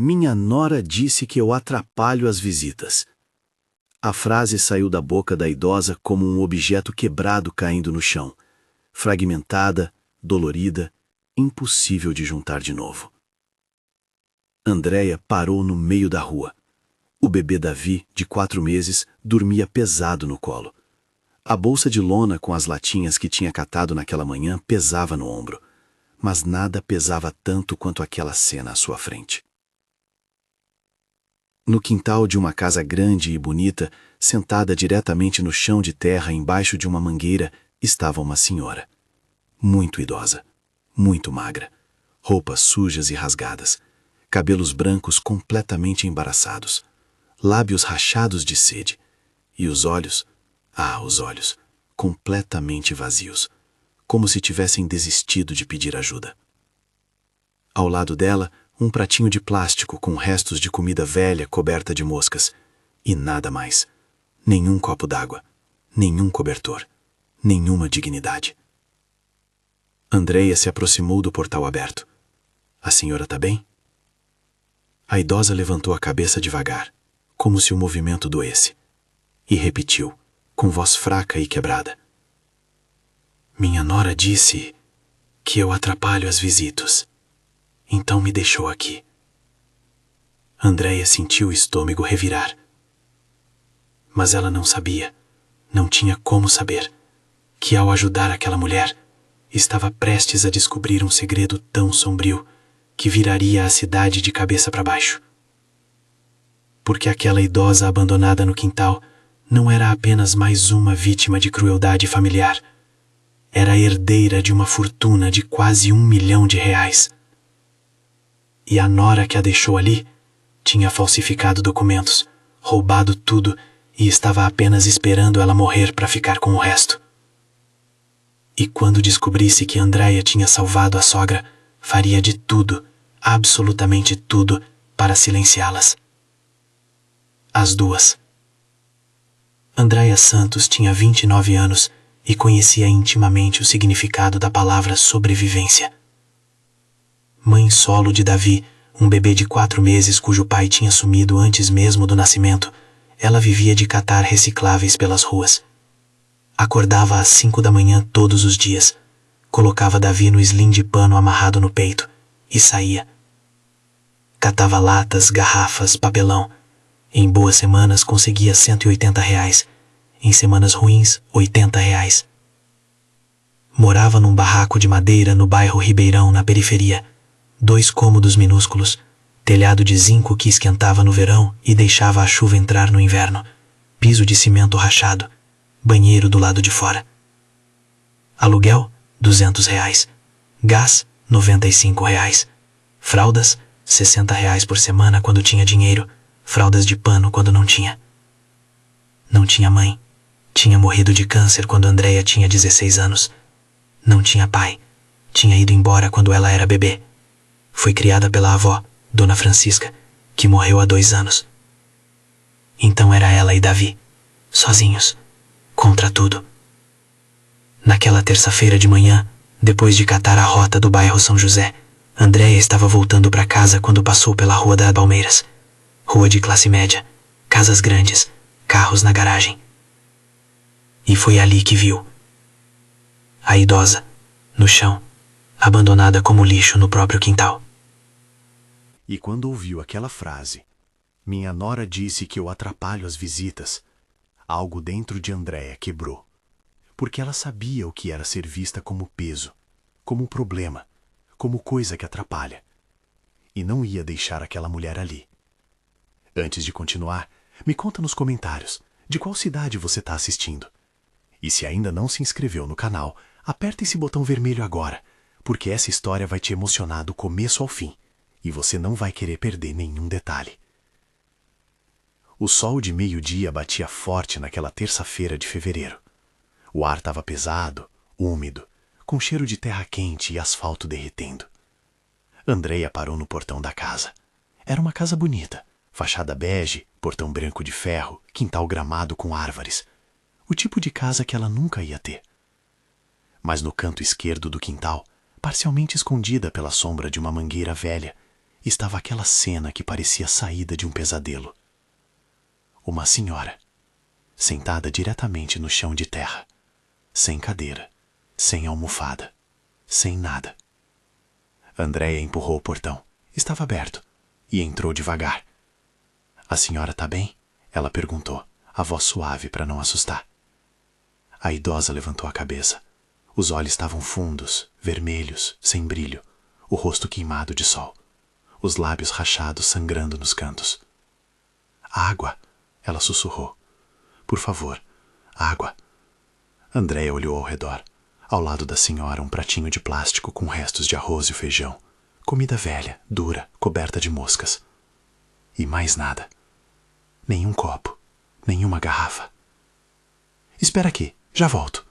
Minha nora disse que eu atrapalho as visitas. A frase saiu da boca da idosa como um objeto quebrado caindo no chão, fragmentada, dolorida, impossível de juntar de novo. Andréia parou no meio da rua. O bebê Davi, de 4 meses, dormia pesado no colo. A bolsa de lona com as latinhas que tinha catado naquela manhã pesava no ombro, mas nada pesava tanto quanto aquela cena à sua frente. No quintal de uma casa grande e bonita, sentada diretamente no chão de terra embaixo de uma mangueira, estava uma senhora. Muito idosa, muito magra, roupas sujas e rasgadas, cabelos brancos completamente embaraçados, lábios rachados de sede, e os olhos, os olhos, completamente vazios, como se tivessem desistido de pedir ajuda. Ao lado dela, um pratinho de plástico com restos de comida velha coberta de moscas, e nada mais. Nenhum copo d'água, nenhum cobertor, nenhuma dignidade. Andréia se aproximou do portal aberto. A senhora tá bem? A idosa levantou a cabeça devagar, como se o movimento doesse, e repetiu, com voz fraca e quebrada. Minha nora disse que eu atrapalho as visitas. Então me deixou aqui. Andréia sentiu o estômago revirar. Mas ela não sabia, não tinha como saber, que ao ajudar aquela mulher, estava prestes a descobrir um segredo tão sombrio que viraria a cidade de cabeça para baixo. Porque aquela idosa abandonada no quintal não era apenas mais uma vítima de crueldade familiar. Era herdeira de uma fortuna de quase R$1 milhão. E a nora que a deixou ali tinha falsificado documentos, roubado tudo e estava apenas esperando ela morrer para ficar com o resto. E quando descobrisse que Andréia tinha salvado a sogra, faria de tudo, absolutamente tudo, para silenciá-las. As duas. Andréia Santos tinha 29 anos e conhecia intimamente o significado da palavra sobrevivência. Mãe solo de Davi, um bebê de 4 meses cujo pai tinha sumido antes mesmo do nascimento, ela vivia de catar recicláveis pelas ruas. Acordava às 5 da manhã todos os dias, colocava Davi no slim de pano amarrado no peito e saía. Catava latas, garrafas, papelão. Em boas semanas conseguia R$180, em semanas ruins, R$80. Morava num barraco de madeira no bairro Ribeirão, na periferia. 2 cômodos minúsculos, telhado de zinco que esquentava no verão e deixava a chuva entrar no inverno, piso de cimento rachado, banheiro do lado de fora. Aluguel, R$200. Gás, R$95. Fraldas, R$60 por semana quando tinha dinheiro, fraldas de pano quando não tinha. Não tinha mãe. Tinha morrido de câncer quando Andréia tinha 16 anos. Não tinha pai. Tinha ido embora quando ela era bebê. Foi criada pela avó, Dona Francisca, que morreu há 2 anos. Então era ela e Davi, sozinhos, contra tudo. Naquela terça-feira de manhã, depois de catar a rota do bairro São José, Andréia estava voltando para casa quando passou pela Rua das Palmeiras. Rua de classe média, casas grandes, carros na garagem. E foi ali que viu a idosa, no chão, abandonada como lixo no próprio quintal. E quando ouviu aquela frase, minha nora disse que eu atrapalho as visitas, algo dentro de Andréia quebrou. Porque ela sabia o que era ser vista como peso, como problema, como coisa que atrapalha. E não ia deixar aquela mulher ali. Antes de continuar, me conta nos comentários de qual cidade você está assistindo. E se ainda não se inscreveu no canal, aperta esse botão vermelho agora, porque essa história vai te emocionar do começo ao fim, e você não vai querer perder nenhum detalhe. O sol de meio-dia batia forte naquela terça-feira de fevereiro. O ar estava pesado, úmido, com cheiro de terra quente e asfalto derretendo. Andréia parou no portão da casa. Era uma casa bonita, fachada bege, portão branco de ferro, quintal gramado com árvores. O tipo de casa que ela nunca ia ter. Mas no canto esquerdo do quintal, parcialmente escondida pela sombra de uma mangueira velha, estava aquela cena que parecia saída de um pesadelo. Uma senhora, sentada diretamente no chão de terra, sem cadeira, sem almofada, sem nada. Andréia empurrou o portão. Estava aberto e entrou devagar. A senhora tá bem? Ela perguntou, a voz suave para não assustar. A idosa levantou a cabeça. Os olhos estavam fundos, vermelhos, sem brilho, o rosto queimado de sol, os lábios rachados sangrando nos cantos. Água, ela sussurrou. Por favor, água. Andréia olhou ao redor. Ao lado da senhora, um pratinho de plástico com restos de arroz e feijão. Comida velha, dura, coberta de moscas. E mais nada. Nenhum copo, nenhuma garrafa. Espera aqui, já volto.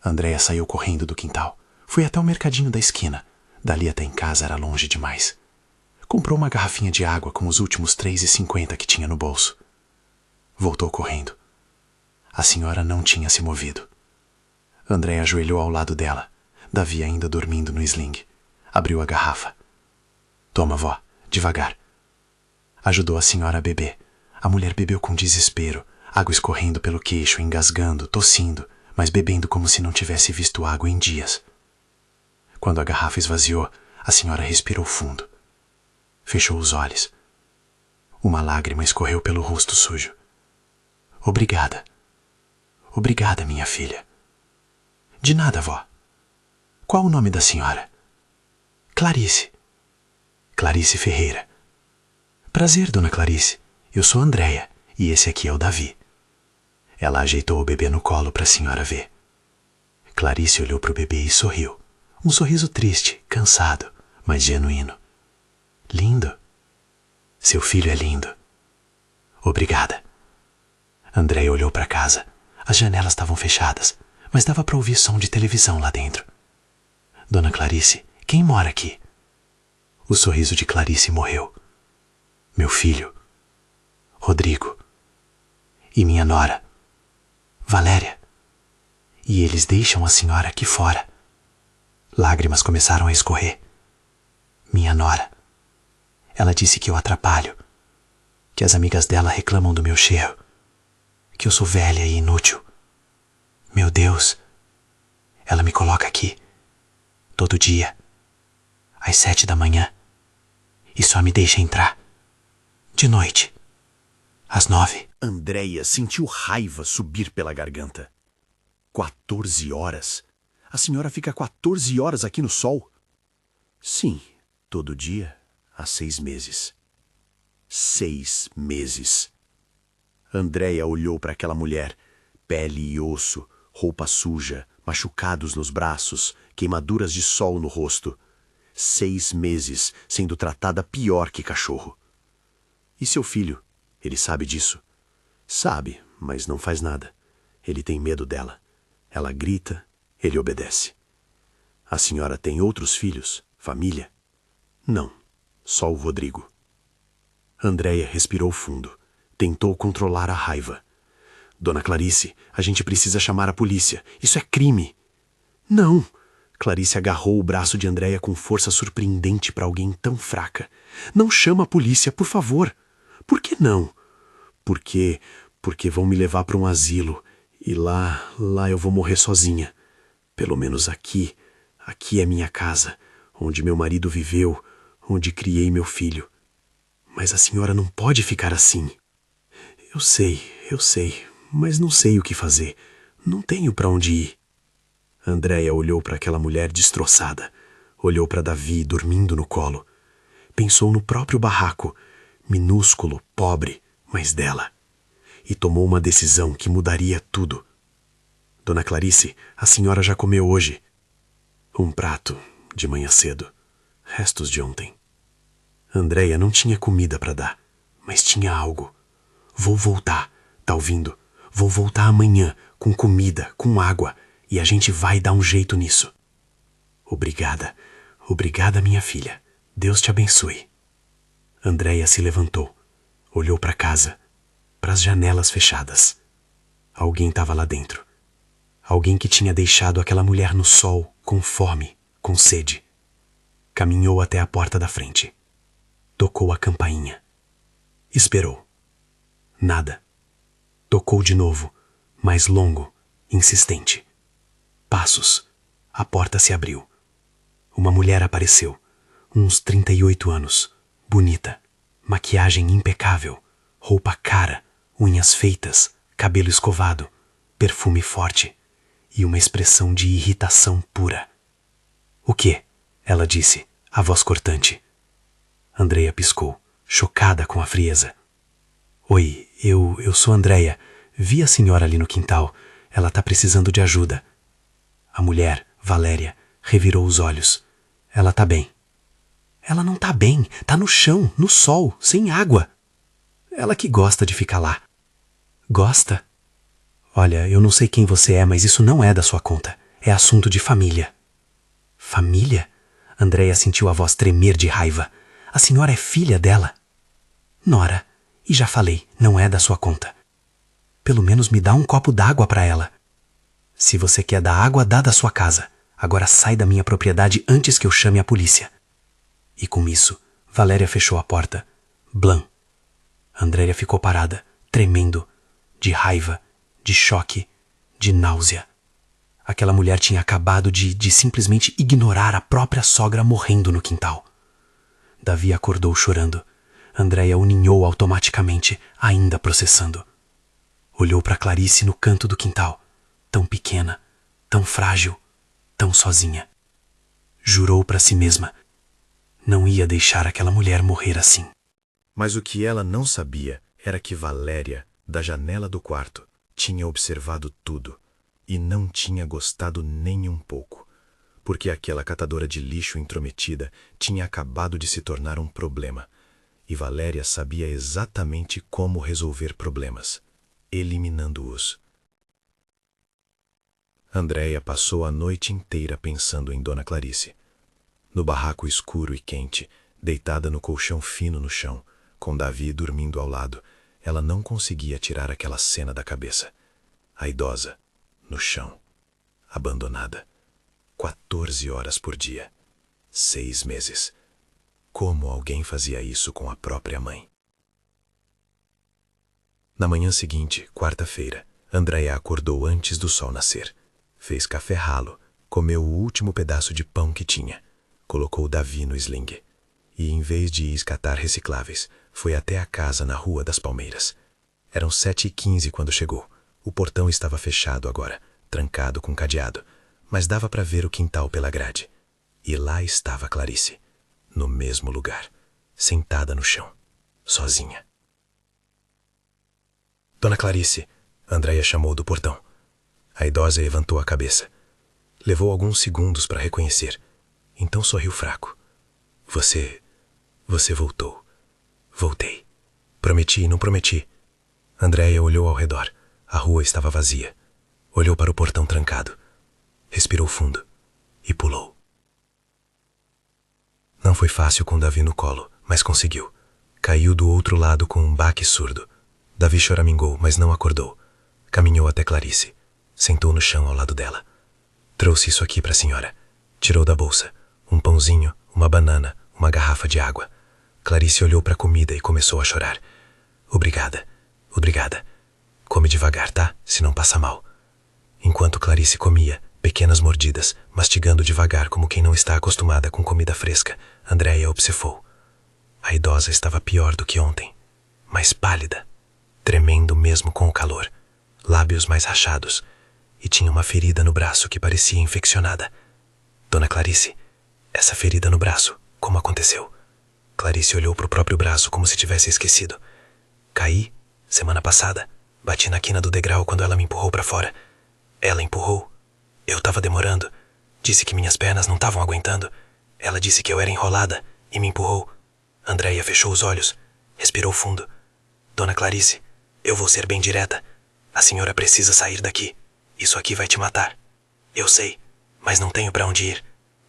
Andréia saiu correndo do quintal. Foi até o mercadinho da esquina. Dali até em casa era longe demais. Comprou uma garrafinha de água com os últimos R$3,50 que tinha no bolso. Voltou correndo. A senhora não tinha se movido. Andréia ajoelhou ao lado dela, Davi ainda dormindo no sling. Abriu a garrafa. Toma, vó, devagar. Ajudou a senhora a beber. A mulher bebeu com desespero, água escorrendo pelo queixo, engasgando, tossindo, mas bebendo como se não tivesse visto água em dias. Quando a garrafa esvaziou, a senhora respirou fundo. Fechou os olhos. Uma lágrima escorreu pelo rosto sujo. Obrigada. Obrigada, minha filha. De nada, vó. Qual o nome da senhora? Clarice. Clarice Ferreira. Prazer, dona Clarice. Eu sou Andréia e esse aqui é o Davi. Ela ajeitou o bebê no colo para a senhora ver. Clarice olhou para o bebê e sorriu. Um sorriso triste, cansado, mas genuíno. Lindo. Seu filho é lindo. Obrigada. Andréia olhou para casa. As janelas estavam fechadas, mas dava para ouvir som de televisão lá dentro. Dona Clarice, quem mora aqui? O sorriso de Clarice morreu. Meu filho, Rodrigo, e minha nora, Valéria. E eles deixam a senhora aqui fora. Lágrimas começaram a escorrer. Minha nora. Ela disse que eu atrapalho, que as amigas dela reclamam do meu cheiro, que eu sou velha e inútil. Meu Deus, ela me coloca aqui, todo dia, às 7 da manhã, e só me deixa entrar, de noite, às 9. Andréia sentiu raiva subir pela garganta. 14 horas? A senhora fica 14 horas aqui no sol? Sim, todo dia, há 6 meses. 6 meses. Andréia olhou para aquela mulher, pele e osso, roupa suja, machucados nos braços, queimaduras de sol no rosto. 6 meses sendo tratada pior que cachorro. E seu filho? Ele sabe disso? Sabe, mas não faz nada. Ele tem medo dela. Ela grita, ele obedece. A senhora tem outros filhos? Família? Não, só o Rodrigo. Andréia respirou fundo. Tentou controlar a raiva. Dona Clarice, a gente precisa chamar a polícia. Isso é crime. Não. Clarice agarrou o braço de Andréia com força surpreendente para alguém tão fraca. Não chama a polícia, por favor. Por que não? Porque vão me levar para um asilo. E lá eu vou morrer sozinha. Pelo menos aqui é minha casa, onde meu marido viveu, onde criei meu filho. Mas a senhora não pode ficar assim. Eu sei, mas não sei o que fazer. Não tenho para onde ir. Andréia olhou para aquela mulher destroçada. Olhou para Davi dormindo no colo. Pensou no próprio barraco, minúsculo, pobre, mas dela. E tomou uma decisão que mudaria tudo. Dona Clarice, a senhora já comeu hoje. Um prato, de manhã cedo. Restos de ontem. Andréia não tinha comida para dar, mas tinha algo. Vou voltar, tá ouvindo? Vou voltar amanhã, com comida, com água, e a gente vai dar um jeito nisso. Obrigada, minha filha. Deus te abençoe. Andréia se levantou, olhou para casa, para as janelas fechadas. Alguém estava lá dentro. Alguém que tinha deixado aquela mulher no sol, com fome, com sede. Caminhou até a porta da frente. Tocou a campainha. Esperou. Nada. Tocou de novo, mais longo, insistente. Passos. A porta se abriu. Uma mulher apareceu, uns 38 anos, bonita, maquiagem impecável, roupa cara, unhas feitas, cabelo escovado, perfume forte e uma expressão de irritação pura. "O quê?" ela disse, a voz cortante. Andreia piscou, chocada com a frieza. "Oi, eu sou Andreia. Vi a senhora ali no quintal. Ela tá precisando de ajuda." A mulher, Valéria, revirou os olhos. "Ela tá bem." "Ela não tá bem. Tá no chão, no sol, sem água." "Ela que gosta de ficar lá." "Gosta?" "Olha, eu não sei quem você é, mas isso não é da sua conta. É assunto de família." "Família?" Andreia sentiu a voz tremer de raiva. "A senhora é filha dela?" "Nora, e já falei, não é da sua conta." "Pelo menos me dá um copo d'água para ela." "Se você quer dar água, dá da sua casa. Agora sai da minha propriedade antes que eu chame a polícia." E com isso, Valéria fechou a porta. Blam. Andreia ficou parada, tremendo, de raiva, de choque, de náusea. Aquela mulher tinha acabado de simplesmente ignorar a própria sogra morrendo no quintal. Davi acordou chorando. Andreia o ninhou automaticamente, ainda processando. Olhou para Clarice no canto do quintal, tão pequena, tão frágil, tão sozinha. Jurou para si mesma. Não ia deixar aquela mulher morrer assim. Mas o que ela não sabia era que Valéria, da janela do quarto, tinha observado tudo e não tinha gostado nem um pouco, porque aquela catadora de lixo intrometida tinha acabado de se tornar um problema, e Valéria sabia exatamente como resolver problemas, eliminando-os. Andreia passou a noite inteira pensando em Dona Clarice. No barraco escuro e quente, deitada no colchão fino no chão, com Davi dormindo ao lado, ela não conseguia tirar aquela cena da cabeça. A idosa, no chão, abandonada. 14 horas por dia. 6 meses. Como alguém fazia isso com a própria mãe? Na manhã seguinte, quarta-feira, Andreia acordou antes do sol nascer. Fez café ralo, comeu o último pedaço de pão que tinha, colocou Davi no sling e, em vez de ir escatar recicláveis, foi até a casa na Rua das Palmeiras. Eram 7h15 quando chegou. O portão estava fechado agora, trancado com cadeado, mas dava para ver o quintal pela grade. E lá estava Clarice, no mesmo lugar, sentada no chão, sozinha. "Dona Clarice", Andreia chamou do portão. A idosa levantou a cabeça. Levou alguns segundos para reconhecer. Então sorriu fraco. Você voltou." "Voltei. Prometi e não prometi." Andreia olhou ao redor. A rua estava vazia. Olhou para o portão trancado. Respirou fundo e pulou. Não foi fácil com Davi no colo, mas conseguiu. Caiu do outro lado com um baque surdo. Davi choramingou, mas não acordou. Caminhou até Clarice. Sentou no chão ao lado dela. "Trouxe isso aqui para a senhora." Tirou da bolsa um pãozinho, uma banana, uma garrafa de água. Clarice olhou para a comida e começou a chorar. Obrigada. Come devagar, tá? Senão passa mal." Enquanto Clarice comia, pequenas mordidas, mastigando devagar como quem não está acostumada com comida fresca, Andreia observou. A idosa estava pior do que ontem, mais pálida, tremendo mesmo com o calor, lábios mais rachados, e tinha uma ferida no braço que parecia infeccionada. "Dona Clarice, essa ferida no braço, como aconteceu?" Clarice olhou para o próprio braço como se tivesse esquecido. "Caí, semana passada. Bati na quina do degrau quando ela me empurrou para fora. Ela empurrou. Eu estava demorando. Disse que minhas pernas não estavam aguentando. Ela disse que eu era enrolada e me empurrou." Andreia fechou os olhos, respirou fundo. "Dona Clarice, eu vou ser bem direta. A senhora precisa sair daqui. Isso aqui vai te matar. Eu sei, mas não tenho para onde ir.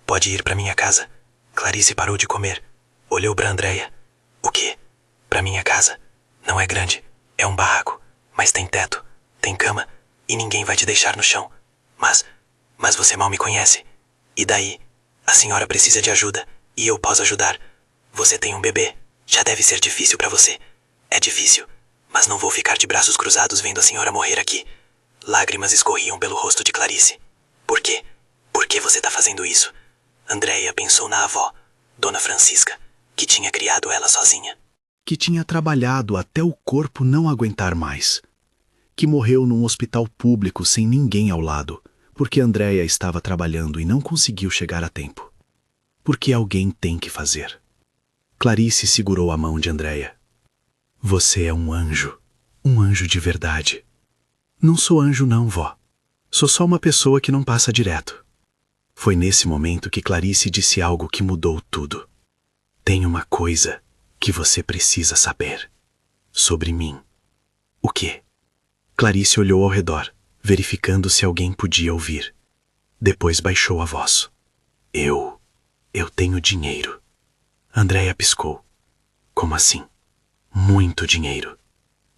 Pode ir para minha casa." Clarice parou de comer. Olhou para Andreia. "O quê? Para minha casa? Não é grande. É um barraco. Mas tem teto, tem cama e ninguém vai te deixar no chão. Mas você mal me conhece. E daí? A senhora precisa de ajuda e eu posso ajudar. Você tem um bebê. Já deve ser difícil para você. É difícil, mas não vou ficar de braços cruzados vendo a senhora morrer aqui. Lágrimas escorriam pelo rosto de Clarice. Por quê? Por que você tá fazendo isso? Andréia pensou na avó, Dona Francisca, que tinha criado ela sozinha. Que tinha trabalhado até o corpo não aguentar mais. Que morreu num hospital público sem ninguém ao lado, porque Andréia estava trabalhando e não conseguiu chegar a tempo. Porque alguém tem que fazer. Clarice segurou a mão de Andréia. Você é um anjo de verdade. Não sou anjo não, vó. Sou só uma pessoa que não passa direto. Foi nesse momento que Clarice disse algo que mudou tudo. Tem uma coisa que você precisa saber. Sobre mim. O quê? Clarice olhou ao redor, verificando se alguém podia ouvir. Depois baixou a voz. Eu tenho dinheiro. Andréia piscou. Como assim? Muito dinheiro.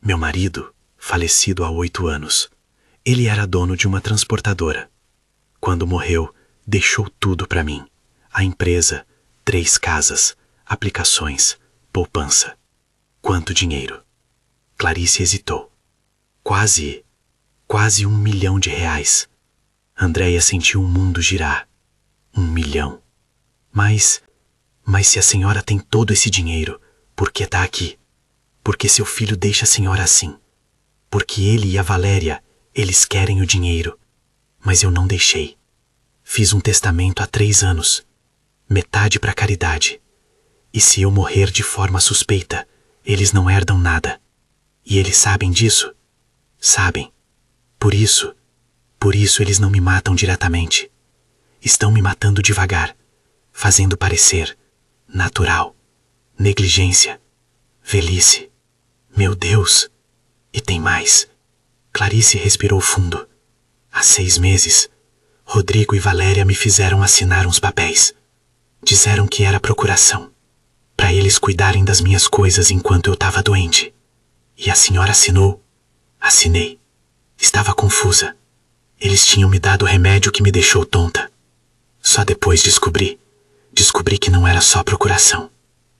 Meu marido, falecido há 8 anos. Ele era dono de uma transportadora. Quando morreu, deixou tudo para mim. A empresa, 3 casas, aplicações, poupança. Quanto dinheiro? Clarice hesitou. Quase R$1 milhão. Andréia sentiu o mundo girar. 1 milhão. Mas se a senhora tem todo esse dinheiro, por que tá aqui? Por que seu filho deixa a senhora assim? Porque ele e a Valéria, eles querem o dinheiro. Mas eu não deixei. Fiz um testamento há 3 anos. Metade para caridade. E se eu morrer de forma suspeita, eles não herdam nada. E eles sabem disso? Sabem. Por isso eles não me matam diretamente. Estão me matando devagar, fazendo parecer natural, negligência, velhice. Meu Deus! E tem mais. Clarice respirou fundo. Há 6 meses, Rodrigo e Valéria me fizeram assinar uns papéis. Disseram que era procuração, para eles cuidarem das minhas coisas enquanto eu estava doente. E a senhora assinou? Assinei. Estava confusa. Eles tinham me dado o remédio que me deixou tonta. Só depois descobri que não era só procuração.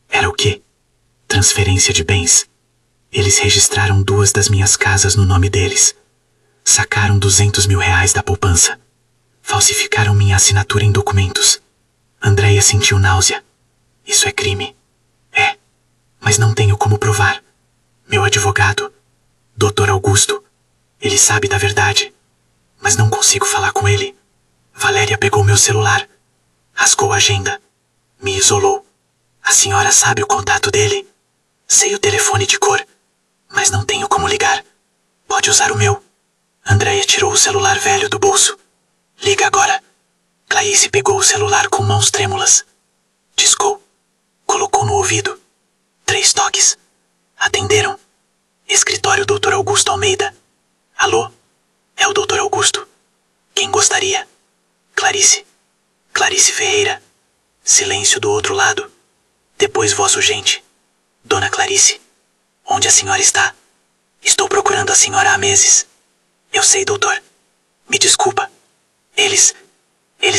Era o quê? Transferência de bens. Eles registraram 2 das minhas casas no nome deles. Sacaram R$200 mil da poupança. Falsificaram minha assinatura em documentos. Andréia sentiu náusea. Isso é crime. É, mas não tenho como provar. Meu advogado, Dr. Augusto, ele sabe da verdade, mas não consigo falar com ele. Valéria pegou meu celular, rasgou a agenda, me isolou. A senhora sabe o contato dele? Sei o telefone de cor, mas não tenho como ligar. Pode usar o meu. Andréia tirou o celular velho do bolso. Liga agora. Clarice pegou o celular com mãos trêmulas. Discou. Colocou no ouvido. 3 toques. Atenderam. Escritório Dr. Augusto Almeida. Alô? É o Dr. Augusto. Quem gostaria? Clarice. Clarice Ferreira. Silêncio do outro lado. Depois voz urgente. Dona Clarice. Onde a senhora está? Estou procurando a senhora há meses. Eu sei, doutor. Me desculpa. Eles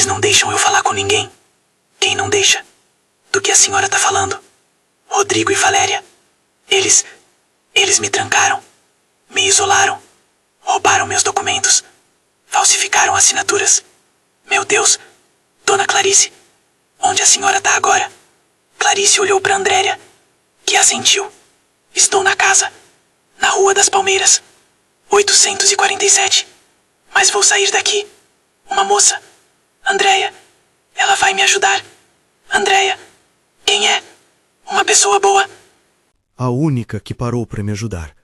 não deixam eu falar com ninguém. Quem não deixa? Do que a senhora tá falando? Rodrigo e Valéria. Eles me trancaram. Me isolaram. Roubaram meus documentos. Falsificaram assinaturas. Meu Deus. Dona Clarice. Onde a senhora tá agora? Clarice olhou para Andréia, que assentiu. Estou na casa. Na Rua das Palmeiras. 847. Mas vou sair daqui. Uma moça. Andréia. Ela vai me ajudar. Andréia. Quem é? Uma pessoa boa. A única que parou para me ajudar.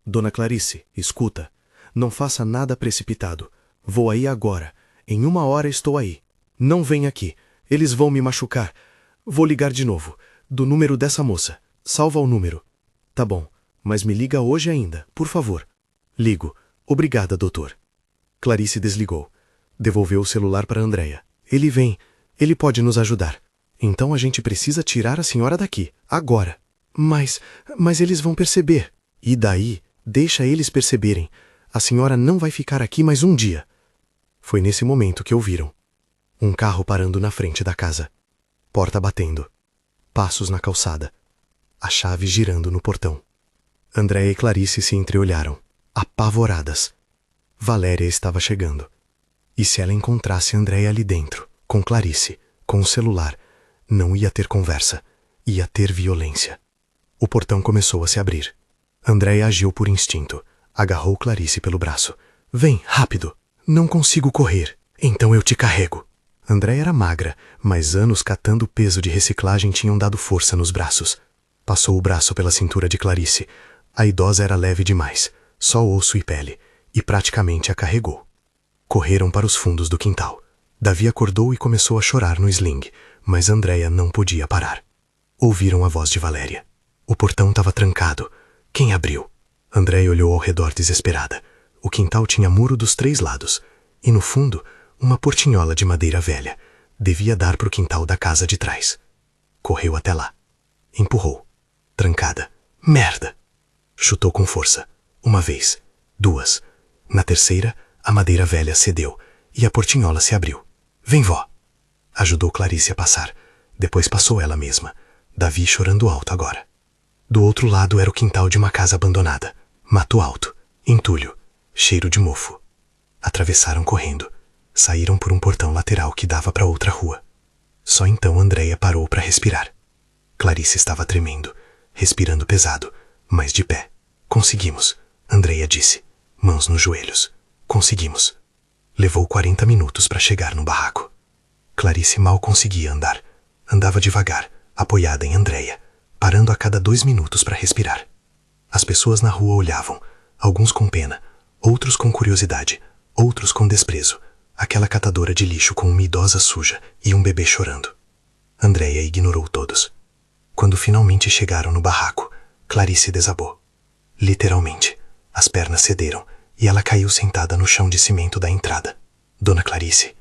Dona Clarice, escuta. Não faça nada precipitado. Vou aí agora. Em 1 hora estou aí. Não venha aqui. Eles vão me machucar. Vou ligar de novo. Do número dessa moça. Salva o número. Tá bom. Mas me liga hoje ainda, por favor. Ligo. Obrigada, doutor. Clarice desligou. Devolveu o celular para Andréia. Ele vem. Ele pode nos ajudar. Então a gente precisa tirar a senhora daqui. Agora. Mas eles vão perceber. E daí, deixa eles perceberem. A senhora não vai ficar aqui mais um dia. Foi nesse momento que ouviram. Um carro parando na frente da casa. Porta batendo. Passos na calçada. a chave girando no portão. Andréia e Clarice se entreolharam, apavoradas. Valéria estava chegando. E se ela encontrasse Andréia ali dentro, com Clarice, com o celular, não ia ter conversa, ia ter violência. O portão começou a se abrir. Andréia agiu por instinto. Agarrou Clarice pelo braço. Vem, rápido! Não consigo correr, então eu te carrego. Andréia era magra, mas anos catando peso de reciclagem tinham dado força nos braços. Passou o braço pela cintura de Clarice. A idosa era leve demais, só osso e pele, e praticamente a carregou. Correram para os fundos do quintal. Davi acordou e começou a chorar no sling, mas Andréia não podia parar. Ouviram a voz de Valéria. O portão estava trancado. Quem abriu? Andréia olhou ao redor desesperada. O quintal tinha muro dos 3 lados, e no fundo, uma portinhola de madeira velha. Devia dar para o quintal da casa de trás. Correu até lá. Empurrou. Trancada. Merda! Chutou com força. 1 vez. 2. Na terceira, a madeira velha cedeu, e a portinhola se abriu. Vem, vó! Ajudou Clarice a passar. Depois passou ela mesma. Davi chorando alto agora. Do outro lado era o quintal de uma casa abandonada. Mato alto, entulho, cheiro de mofo. Atravessaram correndo. Saíram por um portão lateral que dava para outra rua. Só então Andréia parou para respirar. Clarice estava tremendo, respirando pesado, mas de pé. Conseguimos, Andréia disse, mãos nos joelhos. Conseguimos. Levou 40 minutos para chegar no barraco. Clarice mal conseguia andar. Andava devagar, apoiada em Andréia, parando a cada 2 minutos para respirar. As pessoas na rua olhavam, alguns com pena, outros com curiosidade, outros com desprezo. Aquela catadora de lixo com uma idosa suja e um bebê chorando. Andréia ignorou todos. Quando finalmente chegaram no barraco, Clarice desabou. Literalmente, as pernas cederam e ela caiu sentada no chão de cimento da entrada. Dona Clarice.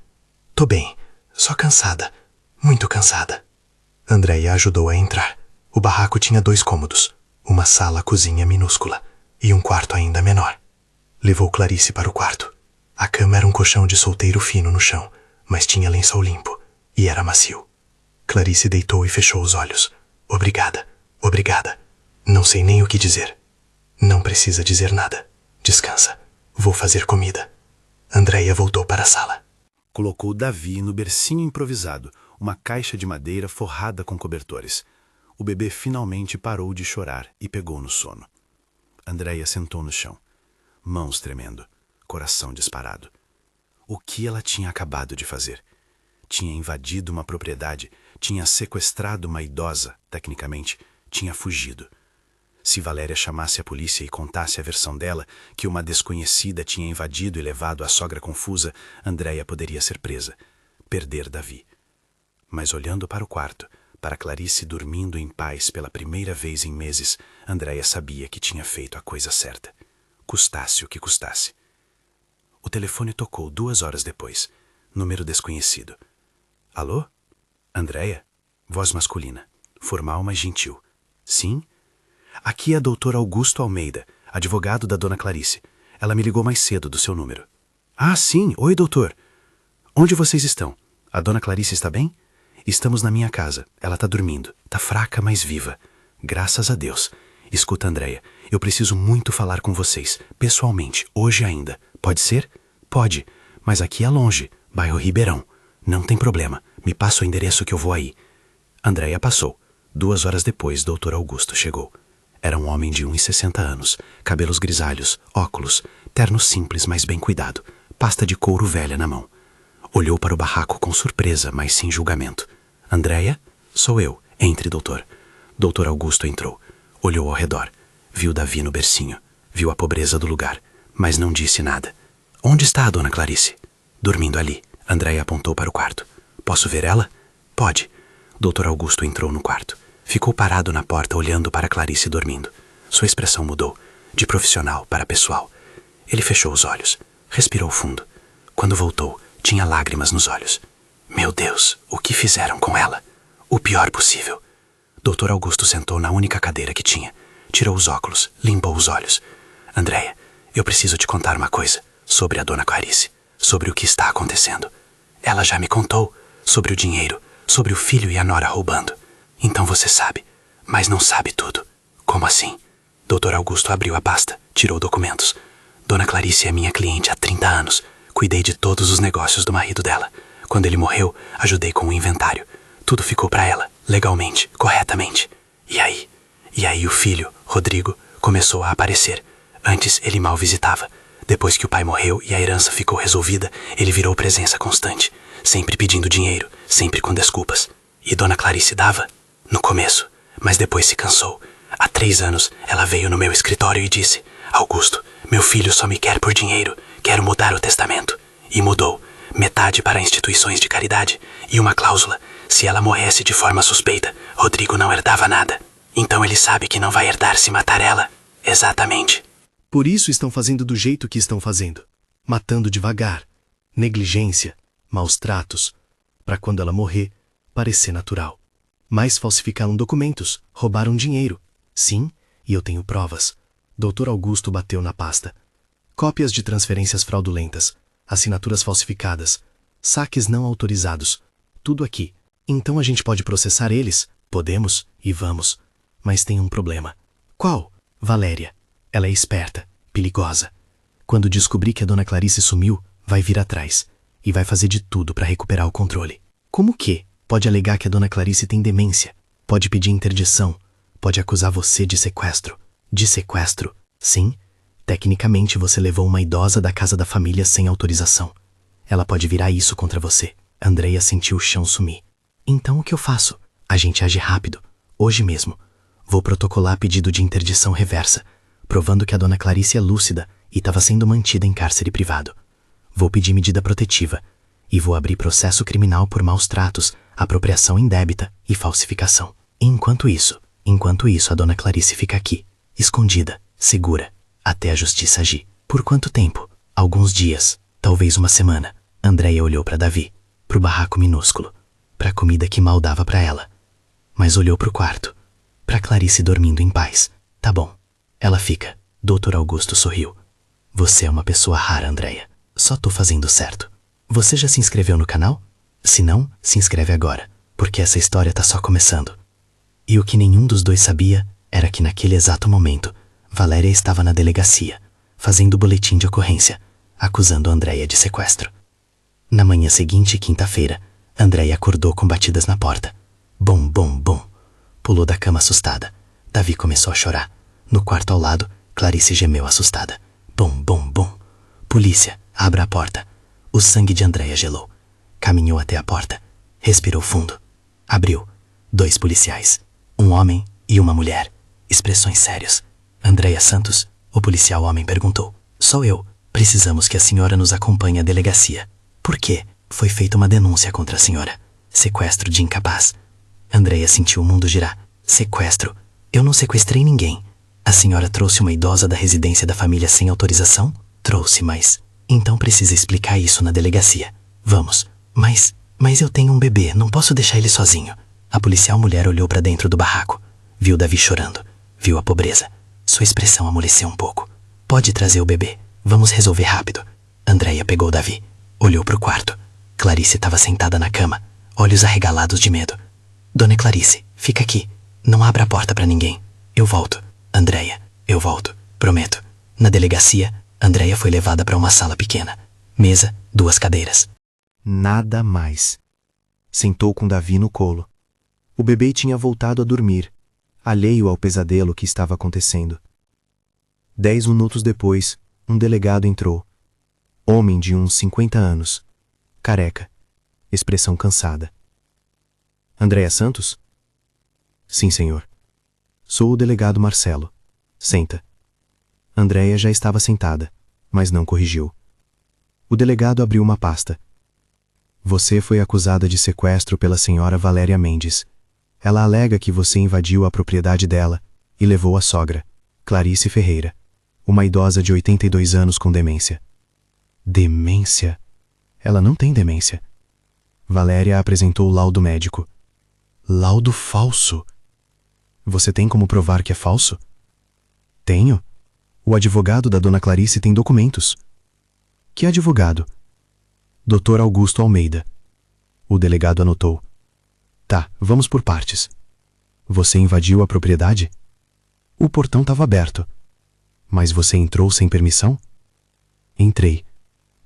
Tô bem, só cansada, muito cansada. Andréia ajudou a entrar. O barraco tinha 2 cômodos, uma sala-cozinha minúscula e um quarto ainda menor. Levou Clarice para o quarto. A cama era um colchão de solteiro fino no chão, mas tinha lençol limpo e era macio. Clarice deitou e fechou os olhos. Obrigada, obrigada. Não sei nem o que dizer. Não precisa dizer nada. Descansa. Vou fazer comida. Andréia voltou para a sala. Colocou Davi no bercinho improvisado, uma caixa de madeira forrada com cobertores. O bebê finalmente parou de chorar e pegou no sono. Andréia sentou no chão, mãos tremendo, coração disparado. O que ela tinha acabado de fazer? Tinha invadido uma propriedade, tinha sequestrado uma idosa, tecnicamente, tinha fugido. Se Valéria chamasse a polícia e contasse a versão dela, que uma desconhecida tinha invadido e levado a sogra confusa, Andréia poderia ser presa, perder Davi. Mas olhando para o quarto, para Clarice dormindo em paz pela primeira vez em meses, Andréia sabia que tinha feito a coisa certa. Custasse o que custasse. O telefone tocou 2 horas depois. Número desconhecido. Alô? Andréia? Voz masculina. Formal, mas gentil. Sim? Aqui é a doutora Augusto Almeida, advogado da dona Clarice. Ela me ligou mais cedo do seu número. Ah, sim. Oi, doutor. Onde vocês estão? A dona Clarice está bem? Estamos na minha casa. Ela está dormindo. Está fraca, mas viva. Graças a Deus. Escuta, Andréia, eu preciso muito falar com vocês, pessoalmente, hoje ainda. Pode ser? Pode, mas aqui é longe, bairro Ribeirão. Não tem problema, me passa o endereço que eu vou aí. Andréia passou. 2 horas depois, doutor Augusto chegou. Era um homem de 1,60 anos, cabelos grisalhos, óculos, terno simples, mas bem cuidado, pasta de couro velha na mão. Olhou para o barraco com surpresa, mas sem julgamento. Andréia? Sou eu. Entre, doutor. Doutor Augusto entrou. Olhou ao redor. Viu Davi no bercinho. Viu a pobreza do lugar. Mas não disse nada. Onde está a dona Clarice? Dormindo ali. Andréia apontou para o quarto. Posso ver ela? Pode. Doutor Augusto entrou no quarto. Ficou parado na porta olhando para Clarice dormindo. Sua expressão mudou. De profissional para pessoal. Ele fechou os olhos. Respirou fundo. Quando voltou, tinha lágrimas nos olhos. Meu Deus, o que fizeram com ela? O pior possível. Doutor Augusto sentou na única cadeira que tinha. Tirou os óculos, limpou os olhos. Andréia, eu preciso te contar uma coisa sobre a dona Clarice, sobre o que está acontecendo. Ela já me contou sobre o dinheiro, sobre o filho e a nora roubando. Então você sabe, mas não sabe tudo. Como assim? Dr. Augusto abriu a pasta, tirou documentos. Dona Clarice é minha cliente há 30 anos. Cuidei de todos os negócios do marido dela. Quando ele morreu, ajudei com o inventário. Tudo ficou para ela, legalmente, corretamente. E aí o filho, Rodrigo, começou a aparecer. Antes ele mal visitava. Depois que o pai morreu e a herança ficou resolvida, ele virou presença constante, sempre pedindo dinheiro, sempre com desculpas. E Dona Clarice dava? No começo, mas depois se cansou. Há 3 anos, ela veio no meu escritório e disse: Augusto, meu filho só me quer por dinheiro, quero mudar o testamento. E mudou. Metade para instituições de caridade e uma cláusula: se ela morresse de forma suspeita, Rodrigo não herdava nada. Então ele sabe que não vai herdar se matar ela. Exatamente. Por isso estão fazendo do jeito que estão fazendo. Matando devagar. Negligência. Maus tratos. Para quando ela morrer, parecer natural. Mas falsificaram documentos. Roubaram dinheiro. Sim, e eu tenho provas. Dr. Augusto bateu na pasta. Cópias de transferências fraudulentas. Assinaturas falsificadas. Saques não autorizados. Tudo aqui. Então a gente pode processar eles? Podemos e vamos. Mas tem um problema. Qual? Valéria. Ela é esperta, perigosa. Quando descobrir que a Dona Clarice sumiu, vai vir atrás. E vai fazer de tudo para recuperar o controle. Como que? Pode alegar que a Dona Clarice tem demência. Pode pedir interdição. Pode acusar você de sequestro. De sequestro? Sim. Tecnicamente você levou uma idosa da casa da família sem autorização. Ela pode virar isso contra você. Andreia sentiu o chão sumir. Então o que eu faço? A gente age rápido. Hoje mesmo. Vou protocolar pedido de interdição reversa, provando que a Dona Clarice é lúcida e estava sendo mantida em cárcere privado. Vou pedir medida protetiva e vou abrir processo criminal por maus tratos, apropriação indébita e falsificação. Enquanto isso, a Dona Clarice fica aqui, escondida, segura, até a justiça agir. Por quanto tempo? Alguns dias, talvez uma semana. Andreia olhou para Davi, pro barraco minúsculo, pra comida que mal dava para ela. Mas olhou pro quarto, pra Clarice dormindo em paz. Tá bom. Ela fica. Dr. Augusto sorriu. Você é uma pessoa rara, Andreia. Só tô fazendo certo. Você já se inscreveu no canal? Se não, se inscreve agora, porque essa história tá só começando. E o que nenhum dos dois sabia era que naquele exato momento, Valéria estava na delegacia, fazendo boletim de ocorrência, acusando Andreia de sequestro. Na manhã seguinte, quinta-feira, Andreia acordou com batidas na porta. Bom, bom, bom. Pulou da cama assustada. Davi começou a chorar. No quarto ao lado, Clarice gemeu assustada. Bom, bom, bom. Polícia, abra a porta. O sangue de Andreia gelou. Caminhou até a porta. Respirou fundo. Abriu. 2 policiais. Um homem e uma mulher. Expressões sérias. Andreia Santos, o policial homem perguntou. Sou eu. Precisamos que a senhora nos acompanhe à delegacia. Por quê? Foi feita uma denúncia contra a senhora. Sequestro de incapaz. Andreia sentiu o mundo girar. Sequestro? Eu não sequestrei ninguém. A senhora trouxe uma idosa da residência da família sem autorização? Trouxe, mas... Então precisa explicar isso na delegacia. Vamos. Mas eu tenho um bebê, não posso deixar ele sozinho. A policial mulher olhou para dentro do barraco. Viu Davi chorando. Viu a pobreza. Sua expressão amoleceu um pouco. Pode trazer o bebê. Vamos resolver rápido. Andreia pegou Davi. Olhou para o quarto. Clarice estava sentada na cama, olhos arregalados de medo. Dona Clarice, fica aqui. Não abra a porta para ninguém. Eu volto. Andreia, eu volto. Prometo. Na delegacia, Andreia foi levada para uma sala pequena. Mesa, 2 cadeiras. Nada mais. Sentou com Davi no colo. O bebê tinha voltado a dormir, alheio ao pesadelo que estava acontecendo. 10 minutos depois, um delegado entrou. Homem de uns 50 anos. Careca. Expressão cansada. Andreia Santos? Sim, senhor. Sou o delegado Marcelo. Senta. Andreia já estava sentada, mas não corrigiu. O delegado abriu uma pasta. Você foi acusada de sequestro pela senhora Valéria Mendes. Ela alega que você invadiu a propriedade dela e levou a sogra, Clarice Ferreira, uma idosa de 82 anos com demência. Demência? Ela não tem demência. Valéria apresentou o laudo médico. Laudo falso? Você tem como provar que é falso? Tenho. O advogado da Dona Clarice tem documentos. Que advogado? Dr. Augusto Almeida. O delegado anotou. Tá, vamos por partes. Você invadiu a propriedade? O portão estava aberto. Mas você entrou sem permissão? Entrei,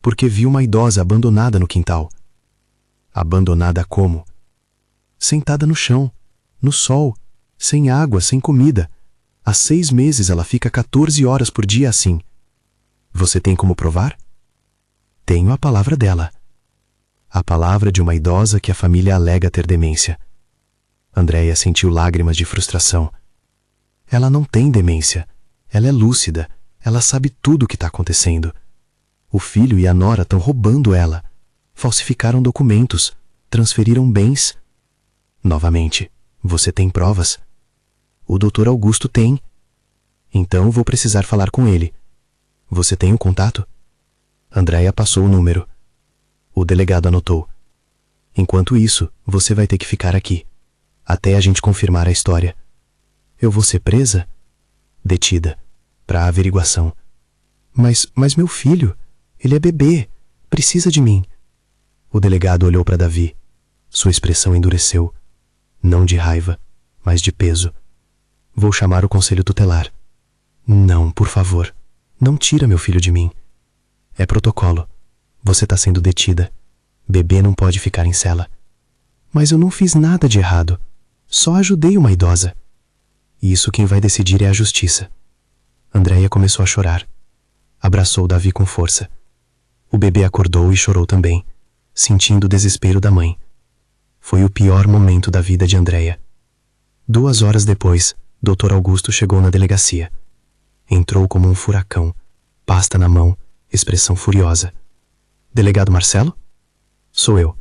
porque vi uma idosa abandonada no quintal. Abandonada como? Sentada no chão, no sol, sem água, sem comida. Há 6 meses ela fica 14 horas por dia assim. Você tem como provar? Tenho a palavra dela. A palavra de uma idosa que a família alega ter demência. Andréia sentiu lágrimas de frustração. Ela não tem demência. Ela é lúcida. Ela sabe tudo o que está acontecendo. O filho e a nora estão roubando ela. Falsificaram documentos. Transferiram bens. Novamente, você tem provas? O Dr. Augusto tem. Então vou precisar falar com ele. Você tem o contato? Andréia passou o número. O delegado anotou. Enquanto isso, você vai ter que ficar aqui, até a gente confirmar a história. Eu vou ser presa? Detida, para averiguação. Mas meu filho, ele é bebê, precisa de mim. O delegado olhou para Davi. Sua expressão endureceu. Não de raiva, mas de peso. Vou chamar o conselho tutelar. Não, por favor, não tira meu filho de mim. É protocolo. Você está sendo detida. Bebê não pode ficar em cela. Mas eu não fiz nada de errado. Só ajudei uma idosa. Isso quem vai decidir é a justiça. Andréia começou a chorar. Abraçou Davi com força. O bebê acordou e chorou também, sentindo o desespero da mãe. Foi o pior momento da vida de Andréia. 2 horas depois, Dr. Augusto chegou na delegacia. Entrou como um furacão, pasta na mão, expressão furiosa. Delegado Marcelo? Sou eu.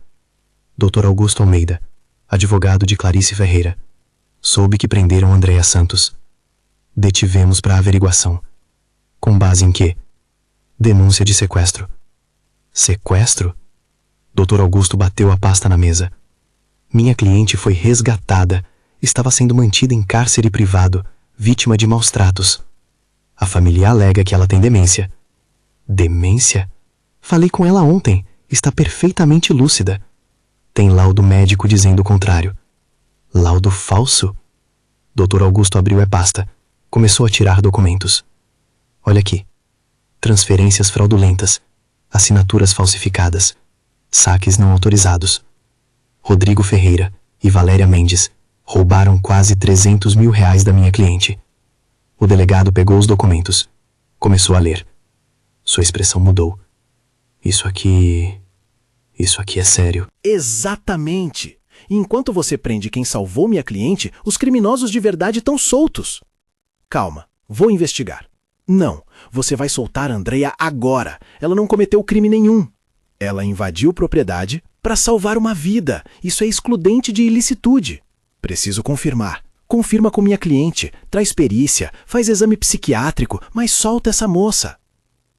Dr. Augusto Almeida, advogado de Clarice Ferreira. Soube que prenderam Andréia Santos. Detivemos para averiguação. Com base em quê? Denúncia de sequestro. Sequestro? Dr. Augusto bateu a pasta na mesa. Minha cliente foi resgatada. Estava sendo mantida em cárcere privado, vítima de maus tratos. A família alega que ela tem demência. Demência? Falei com ela ontem. Está perfeitamente lúcida. Tem laudo médico dizendo o contrário. Laudo falso? Dr. Augusto abriu a pasta. Começou a tirar documentos. Olha aqui. Transferências fraudulentas. Assinaturas falsificadas. Saques não autorizados. Rodrigo Ferreira e Valéria Mendes roubaram quase R$300 mil da minha cliente. O delegado pegou os documentos. Começou a ler. Sua expressão mudou. Isso aqui é sério. Exatamente! Enquanto você prende quem salvou minha cliente, os criminosos de verdade estão soltos. Calma, vou investigar. Não, você vai soltar a Andréia agora. Ela não cometeu crime nenhum. Ela invadiu propriedade para salvar uma vida. Isso é excludente de ilicitude. Preciso confirmar. Confirma com minha cliente, traz perícia, faz exame psiquiátrico, mas solta essa moça.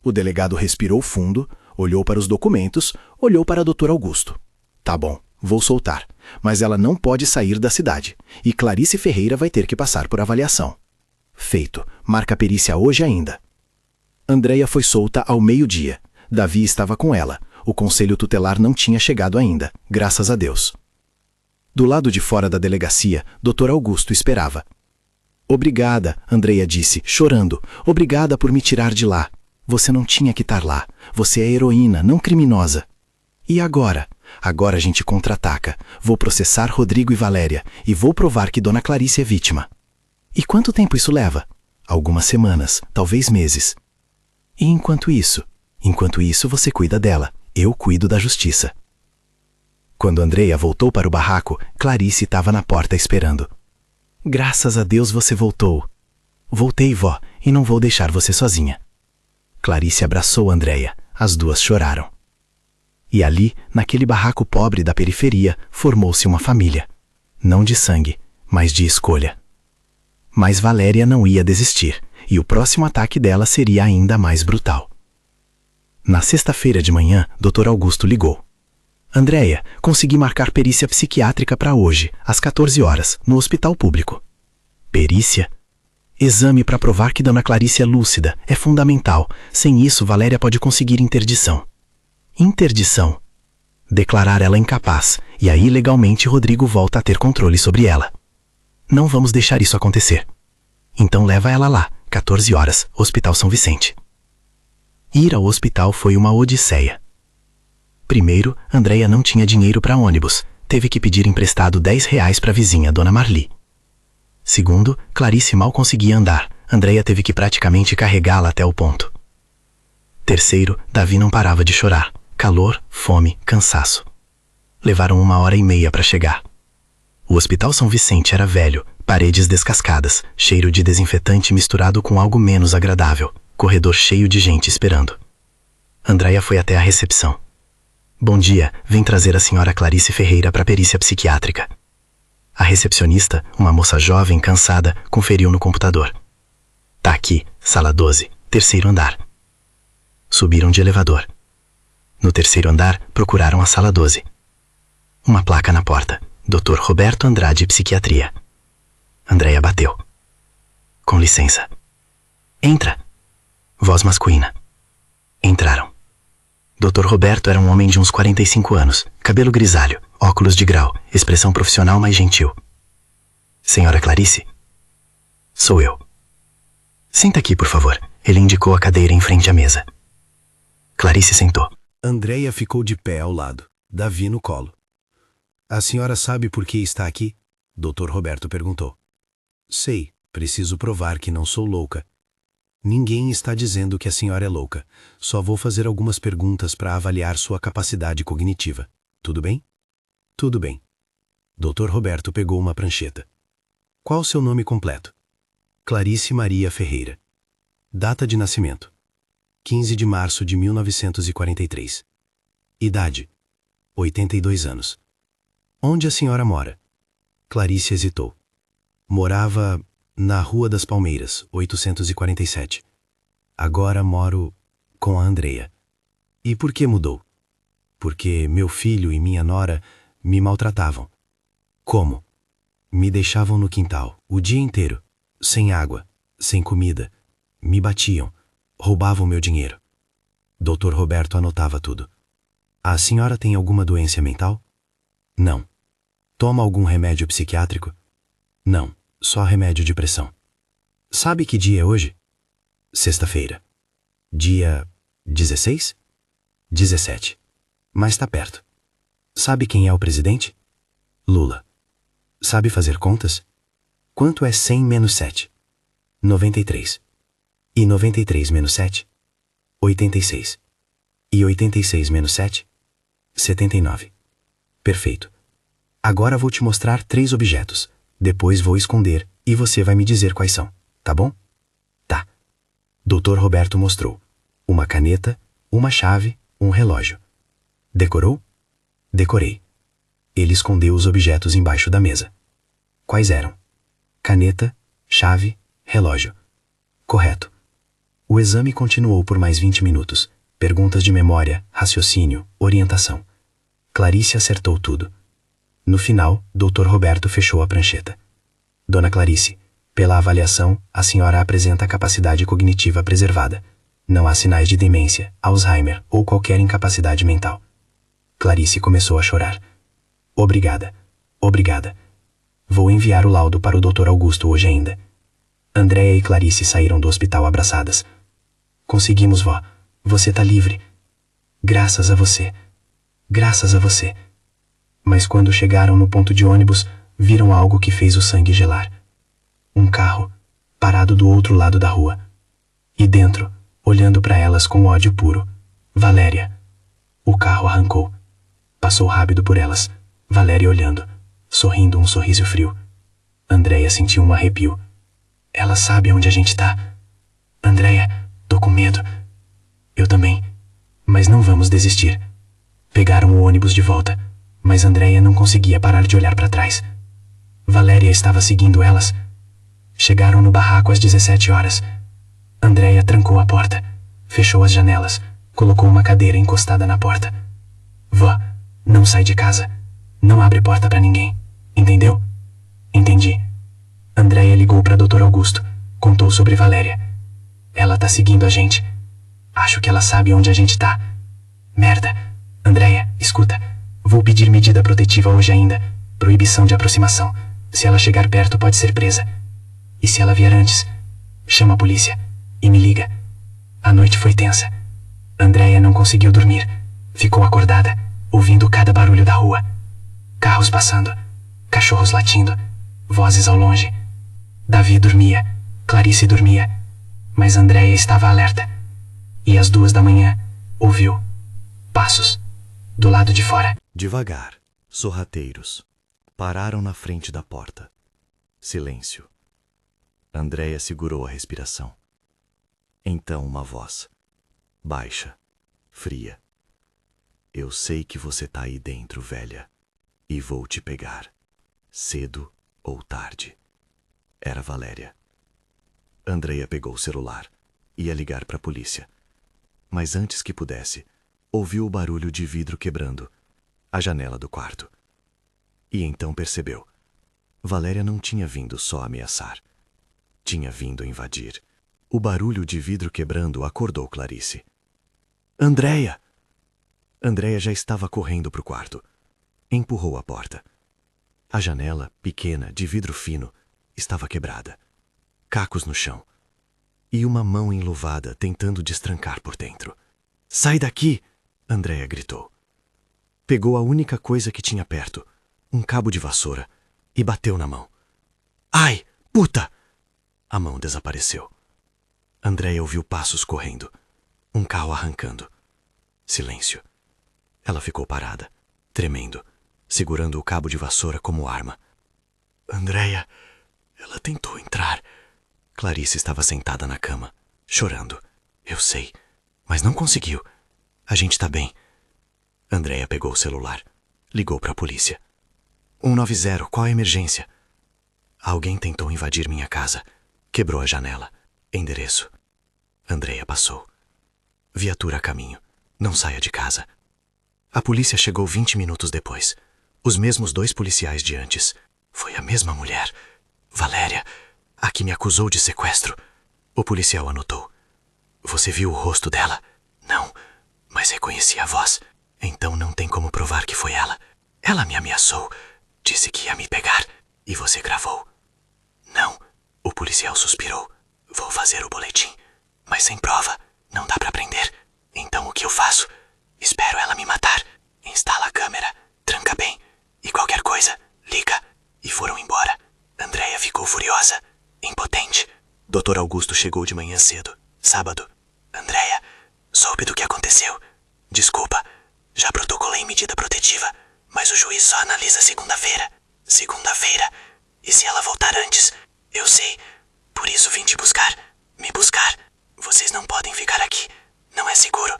O delegado respirou fundo, olhou para os documentos, olhou para Dr. Augusto. Tá bom, vou soltar, mas ela não pode sair da cidade, e Clarice Ferreira vai ter que passar por avaliação. Feito, marca a perícia hoje ainda. Andréia foi solta ao meio-dia. Davi estava com ela. O conselho tutelar não tinha chegado ainda, graças a Deus. Do lado de fora da delegacia, Dr. Augusto esperava. Obrigada, Andréia disse, chorando. Obrigada por me tirar de lá. Você não tinha que estar lá. Você é heroína, não criminosa. E agora? Agora a gente contra-ataca. Vou processar Rodrigo e Valéria e vou provar que Dona Clarice é vítima. E quanto tempo isso leva? Algumas semanas, talvez meses. E enquanto isso você cuida dela. Eu cuido da justiça. Quando Andréia voltou para o barraco, Clarice estava na porta esperando. Graças a Deus você voltou. Voltei, vó, e não vou deixar você sozinha. Clarice abraçou Andréia. As duas choraram. E ali, naquele barraco pobre da periferia, formou-se uma família. Não de sangue, mas de escolha. Mas Valéria não ia desistir, e o próximo ataque dela seria ainda mais brutal. Na sexta-feira de manhã, Dr. Augusto ligou. Andréia, consegui marcar perícia psiquiátrica para hoje, às 14 horas, no hospital público. Perícia? Exame para provar que Dona Clarice é lúcida, é fundamental. Sem isso, Valéria pode conseguir interdição. Interdição? Declarar ela incapaz, e aí legalmente Rodrigo volta a ter controle sobre ela. Não vamos deixar isso acontecer. Então leva ela lá, 14 horas, Hospital São Vicente. Ir ao hospital foi uma odisseia. Primeiro, Andréia não tinha dinheiro para ônibus. Teve que pedir emprestado R$ 10 para a vizinha, Dona Marli. Segundo, Clarice mal conseguia andar. Andréia teve que praticamente carregá-la até o ponto. Terceiro, Davi não parava de chorar. Calor, fome, cansaço. Levaram 1h30 para chegar. O Hospital São Vicente era velho, paredes descascadas, cheiro de desinfetante misturado com algo menos agradável, corredor cheio de gente esperando. Andréia foi até a recepção. Bom dia, vem trazer a senhora Clarice Ferreira para a perícia psiquiátrica. A recepcionista, uma moça jovem, cansada, conferiu no computador. Tá aqui, sala 12, terceiro andar. Subiram de elevador. No terceiro andar, procuraram a sala 12. Uma placa na porta. Dr. Roberto Andrade, Psiquiatria. Andréia bateu. Com licença. Entra. Voz masculina. Entraram. Dr. Roberto era um homem de uns 45 anos, cabelo grisalho, óculos de grau, expressão profissional mais gentil. Senhora Clarice? Sou eu. Senta aqui, por favor. Ele indicou a cadeira em frente à mesa. Clarice sentou. Andréia ficou de pé ao lado, Davi no colo. A senhora sabe por que está aqui? Dr. Roberto perguntou. Sei, preciso provar que não sou louca. Ninguém está dizendo que a senhora é louca. Só vou fazer algumas perguntas para avaliar sua capacidade cognitiva. Tudo bem? Tudo bem. Dr. Roberto pegou uma prancheta. Qual o seu nome completo? Clarice Maria Ferreira. Data de nascimento: 15 de março de 1943. Idade: 82 anos. Onde a senhora mora? Clarice hesitou. Morava na Rua das Palmeiras, 847. Agora moro com a Andréia. E por que mudou? Porque meu filho e minha nora me maltratavam. Como? Me deixavam no quintal, o dia inteiro, sem água, sem comida. Me batiam, roubavam meu dinheiro. Dr. Roberto anotava tudo. A senhora tem alguma doença mental? Não. Toma algum remédio psiquiátrico? Não, só remédio de pressão. Sabe que dia é hoje? Sexta-feira. Dia 16? 17. Mas tá perto. Sabe quem é o presidente? Lula. Sabe fazer contas? Quanto é 100 menos 7? 93. E 93 menos 7? 86. E 86 menos 7? 79. Perfeito. Agora vou te mostrar 3 objetos. Depois vou esconder e você vai me dizer quais são, tá bom? Tá. Dr. Roberto mostrou uma caneta, uma chave, um relógio. Decorou? Decorei. Ele escondeu os objetos embaixo da mesa. Quais eram? Caneta, chave, relógio. Correto. O exame continuou por mais 20 minutos. Perguntas de memória, raciocínio, orientação. Clarice acertou tudo. No final, Dr. Roberto fechou a prancheta. Dona Clarice, pela avaliação, a senhora apresenta capacidade cognitiva preservada. Não há sinais de demência, Alzheimer ou qualquer incapacidade mental. Clarice começou a chorar. Obrigada. Obrigada. Vou enviar o laudo para o Dr. Augusto hoje ainda. Andréia e Clarice saíram do hospital abraçadas. Conseguimos, vó. Você tá livre. Graças a você. Graças a você. Mas quando chegaram no ponto de ônibus, viram algo que fez o sangue gelar. Um carro, parado do outro lado da rua. E dentro, olhando para elas com ódio puro, Valéria. O carro arrancou. Passou rápido por elas, Valéria olhando, sorrindo um sorriso frio. Andréia sentiu um arrepio. Ela sabe onde a gente tá. Andréia, tô com medo. Eu também. Mas não vamos desistir. Pegaram o ônibus de volta, mas Andréia não conseguia parar de olhar para trás. Valéria estava seguindo elas. Chegaram no barraco às 17 horas. Andréia trancou a porta, fechou as janelas, colocou uma cadeira encostada na porta. Vó, não sai de casa. Não abre porta para ninguém. Entendeu? Entendi. Andréia ligou para Dr. Augusto, contou sobre Valéria. Ela tá seguindo a gente. Acho que ela sabe onde a gente tá. Merda. Andréia, escuta. Vou pedir medida protetiva hoje ainda. Proibição de aproximação. Se ela chegar perto, pode ser presa. E se ela vier antes, chama a polícia e me liga. A noite foi tensa. Andréia não conseguiu dormir. Ficou acordada, ouvindo cada barulho da rua. Carros passando, cachorros latindo, vozes ao longe. Davi dormia, Clarice dormia, mas Andréia estava alerta. E às 2 da manhã, ouviu passos do lado de fora. Devagar, sorrateiros, pararam na frente da porta. Silêncio. Andréia segurou a respiração. Então uma voz, baixa, fria. Eu sei que você tá aí dentro, velha, e vou te pegar, cedo ou tarde. Era Valéria. Andréia pegou o celular. Ia ligar para a polícia. Mas antes que pudesse, ouviu o barulho de vidro quebrando, a janela do quarto. E então percebeu. Valéria não tinha vindo só ameaçar. Tinha vindo invadir. O barulho de vidro quebrando acordou Clarice. Andréia! Andréia já estava correndo para o quarto. Empurrou a porta. A janela, pequena, de vidro fino, estava quebrada. Cacos no chão. E uma mão enluvada tentando destrancar por dentro. Sai daqui! Andréia gritou. Pegou a única coisa que tinha perto, um cabo de vassoura, e bateu na mão. Ai, puta! A mão desapareceu. Andréia ouviu passos correndo. Um carro arrancando. Silêncio. Ela ficou parada, tremendo, segurando o cabo de vassoura como arma. Andréia, ela tentou entrar. Clarice estava sentada na cama, chorando. Eu sei, mas não conseguiu. A gente tá bem. Andréia pegou o celular. Ligou para a polícia. 190, qual a emergência? Alguém tentou invadir minha casa. Quebrou a janela. Endereço. Andréia passou. Viatura a caminho. Não saia de casa. A polícia chegou 20 minutos depois. Os mesmos 2 policiais de antes. Foi a mesma mulher. Valéria, a que me acusou de sequestro. O policial anotou. Você viu o rosto dela? Não, mas reconheci a voz. Então não tem como provar que foi ela. Ela me ameaçou. Disse que ia me pegar. E você gravou. Não, o policial suspirou. Vou fazer o boletim. Mas sem prova, não dá pra prender. Então o que eu faço? Espero ela me matar. Instala a câmera. Tranca bem. E qualquer coisa, liga. E foram embora. Andréia ficou furiosa, impotente. Dr. Augusto chegou de manhã cedo, sábado. Andréia, soube do que aconteceu. Desculpa, já protocolei medida protetiva, mas o juiz só analisa segunda-feira. Segunda-feira. E se ela voltar antes? Eu sei. Por isso vim te buscar. Me buscar. Vocês não podem ficar aqui. Não é seguro.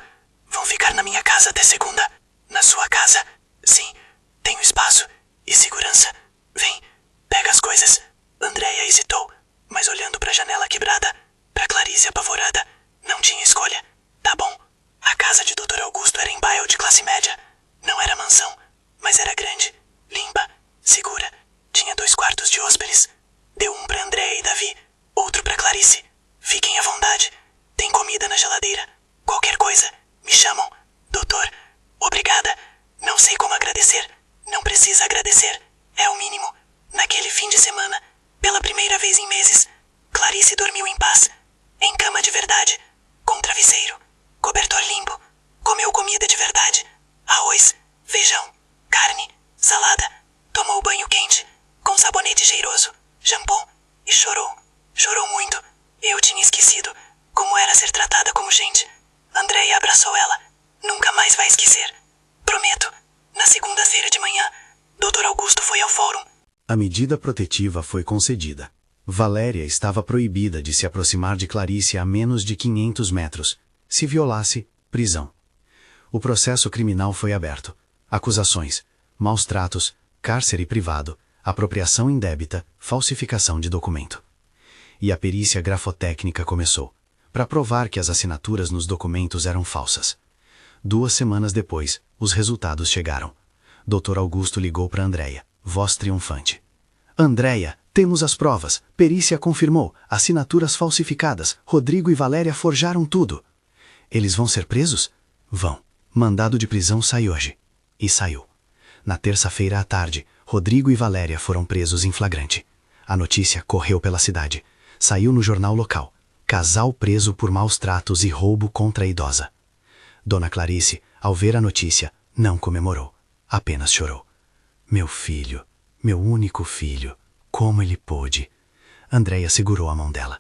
Vão ficar na minha casa até segunda. Na sua casa? Sim. Tenho espaço e segurança. Vem, pega as coisas. Andréia hesitou, mas olhando para a janela quebrada, para Clarice apavorada, não tinha escolha. Tá bom. A casa de Dr. Augusto era em bairro de classe média. Não era mansão, mas era grande, limpa, segura. Tinha 2 quartos de hóspedes. Deu um para Andréia e Davi, outro para Clarice. Fiquem à vontade. Tem comida na geladeira. Qualquer coisa, me chamam. Doutor, obrigada. Não sei como agradecer. Não precisa agradecer. É o mínimo. Naquele fim de semana, pela primeira vez em meses, Clarice dormiu em paz. Em cama de verdade. Com travesseiro. Cobertor limpo. Comeu comida de verdade. Arroz, feijão, carne, salada. Tomou banho quente, com sabonete cheiroso, shampoo. E chorou. Chorou muito. Eu tinha esquecido como era ser tratada como gente. Andréia abraçou ela. Nunca mais vai esquecer. Prometo. Na segunda-feira de manhã, Dr. Augusto foi ao fórum. A medida protetiva foi concedida. Valéria estava proibida de se aproximar de Clarice a menos de 500 metros. Se violasse, prisão. O processo criminal foi aberto. Acusações: maus tratos, cárcere privado, apropriação indébita, falsificação de documento. E a perícia grafotécnica começou, para provar que as assinaturas nos documentos eram falsas. 2 semanas depois, os resultados chegaram. Dr. Augusto ligou para Andréia, voz triunfante. Andréia, temos as provas. Perícia confirmou. Assinaturas falsificadas. Rodrigo e Valéria forjaram tudo. Eles vão ser presos? Vão. Mandado de prisão sai hoje. E saiu. Na terça-feira à tarde, Rodrigo e Valéria foram presos em flagrante. A notícia correu pela cidade. Saiu no jornal local. Casal preso por maus tratos e roubo contra a idosa. Dona Clarice, ao ver a notícia, não comemorou. Apenas chorou. Meu filho, meu único filho, como ele pôde? Andréia segurou a mão dela.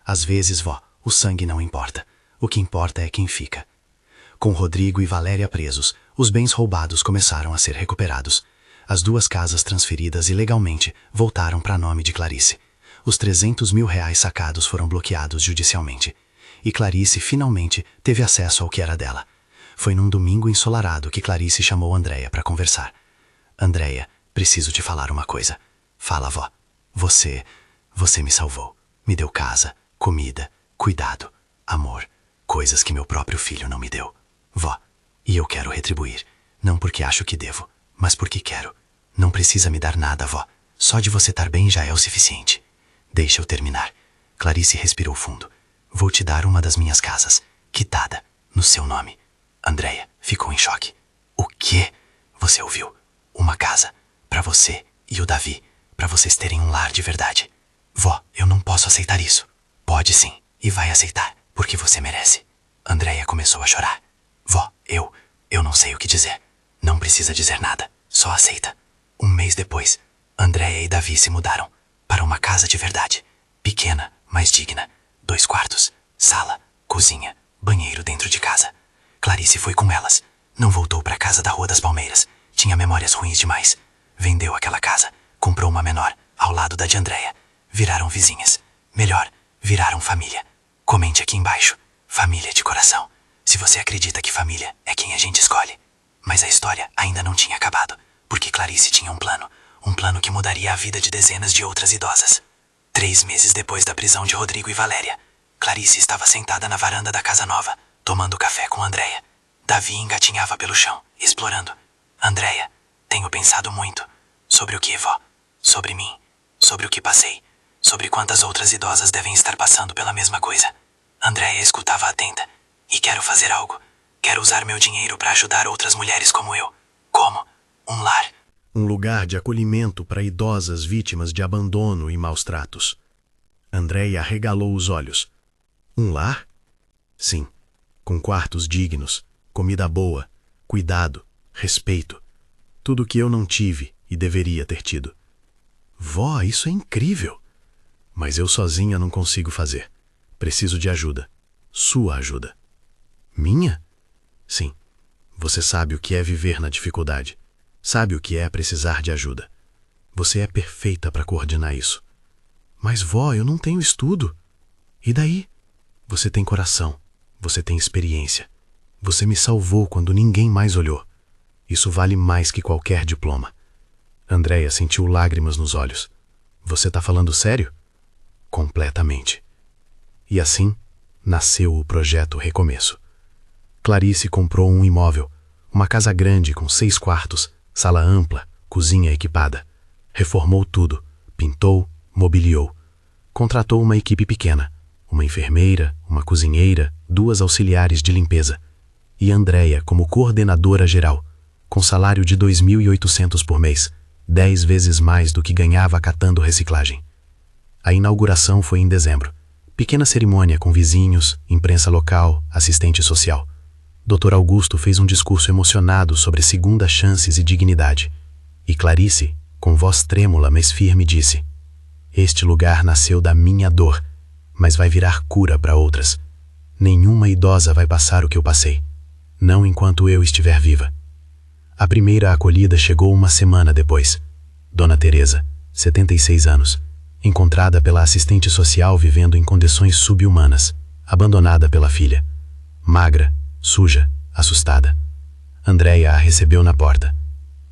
Às vezes, vó, o sangue não importa. O que importa é quem fica. Com Rodrigo e Valéria presos, os bens roubados começaram a ser recuperados. As 2 casas transferidas ilegalmente voltaram para nome de Clarice. Os 300 mil reais sacados foram bloqueados judicialmente. E Clarice finalmente teve acesso ao que era dela. Foi num domingo ensolarado que Clarice chamou Andréia para conversar. Andréia, preciso te falar uma coisa. Fala, vó. Você me salvou. Me deu casa, comida, cuidado, amor. Coisas que meu próprio filho não me deu. Vó, e eu quero retribuir. Não porque acho que devo, mas porque quero. Não precisa me dar nada, vó. Só de você estar bem já é o suficiente. Deixa eu terminar. Clarice respirou fundo. Vou te dar uma das minhas casas, quitada, no seu nome. Andréia ficou em choque. O quê? Você ouviu? Uma casa, para você e o Davi, para vocês terem um lar de verdade. Vó, eu não posso aceitar isso. Pode sim, e vai aceitar, porque você merece. Andréia começou a chorar. Vó, eu não sei o que dizer. Não precisa dizer nada, só aceita. Um mês depois, Andréia e Davi se mudaram para uma casa de verdade. Pequena, mas digna. 2 quartos, sala, cozinha, banheiro dentro de casa. Clarice foi com elas. Não voltou para a casa da Rua das Palmeiras. Tinha memórias ruins demais. Vendeu aquela casa, comprou uma menor, ao lado da de Andréia. Viraram vizinhas. Melhor, viraram família. Comente aqui embaixo. Família de coração. Se você acredita que família é quem a gente escolhe. Mas a história ainda não tinha acabado, porque Clarice tinha um plano que mudaria a vida de dezenas de outras idosas. 3 meses depois da prisão de Rodrigo e Valéria, Clarice estava sentada na varanda da casa nova, tomando café com Andréia. Davi engatinhava pelo chão, explorando. Andréia, tenho pensado muito. Sobre o que, vó? Sobre mim. Sobre o que passei. Sobre quantas outras idosas devem estar passando pela mesma coisa. Andréia escutava atenta. E quero fazer algo. Quero usar meu dinheiro para ajudar outras mulheres como eu. Como? Um lar. Um lugar de acolhimento para idosas vítimas de abandono e maus tratos. Andréia arregalou os olhos. Um lar? Sim, com quartos dignos, comida boa, cuidado, respeito. Tudo que eu não tive e deveria ter tido. Vó, isso é incrível. Mas eu sozinha não consigo fazer. Preciso de ajuda. Sua ajuda. Minha? Sim. Você sabe o que é viver na dificuldade. Sabe o que é precisar de ajuda. Você é perfeita para coordenar isso. Mas, vó, eu não tenho estudo. E daí? Você tem coração. Você tem experiência. Você me salvou quando ninguém mais olhou. Isso vale mais que qualquer diploma. Andréia sentiu lágrimas nos olhos. Você tá falando sério? Completamente. E assim, nasceu o projeto Recomeço. Clarice comprou um imóvel, uma casa grande com 6 quartos, sala ampla, cozinha equipada. Reformou tudo, pintou, mobiliou. Contratou uma equipe pequena, uma enfermeira, uma cozinheira, 2 auxiliares de limpeza. E Andréia como coordenadora geral, com salário de 2.800 por mês, 10 vezes mais do que ganhava catando reciclagem. A inauguração foi em dezembro. Pequena cerimônia com vizinhos, imprensa local, assistente social. Dr. Augusto fez um discurso emocionado sobre segundas chances e dignidade. E Clarice, com voz trêmula, mas firme, disse: Este lugar nasceu da minha dor, mas vai virar cura para outras. Nenhuma idosa vai passar o que eu passei. Não enquanto eu estiver viva. A primeira acolhida chegou uma semana depois. Dona Teresa, 76 anos, encontrada pela assistente social vivendo em condições subhumanas, abandonada pela filha. Magra, suja, assustada. Andréia a recebeu na porta.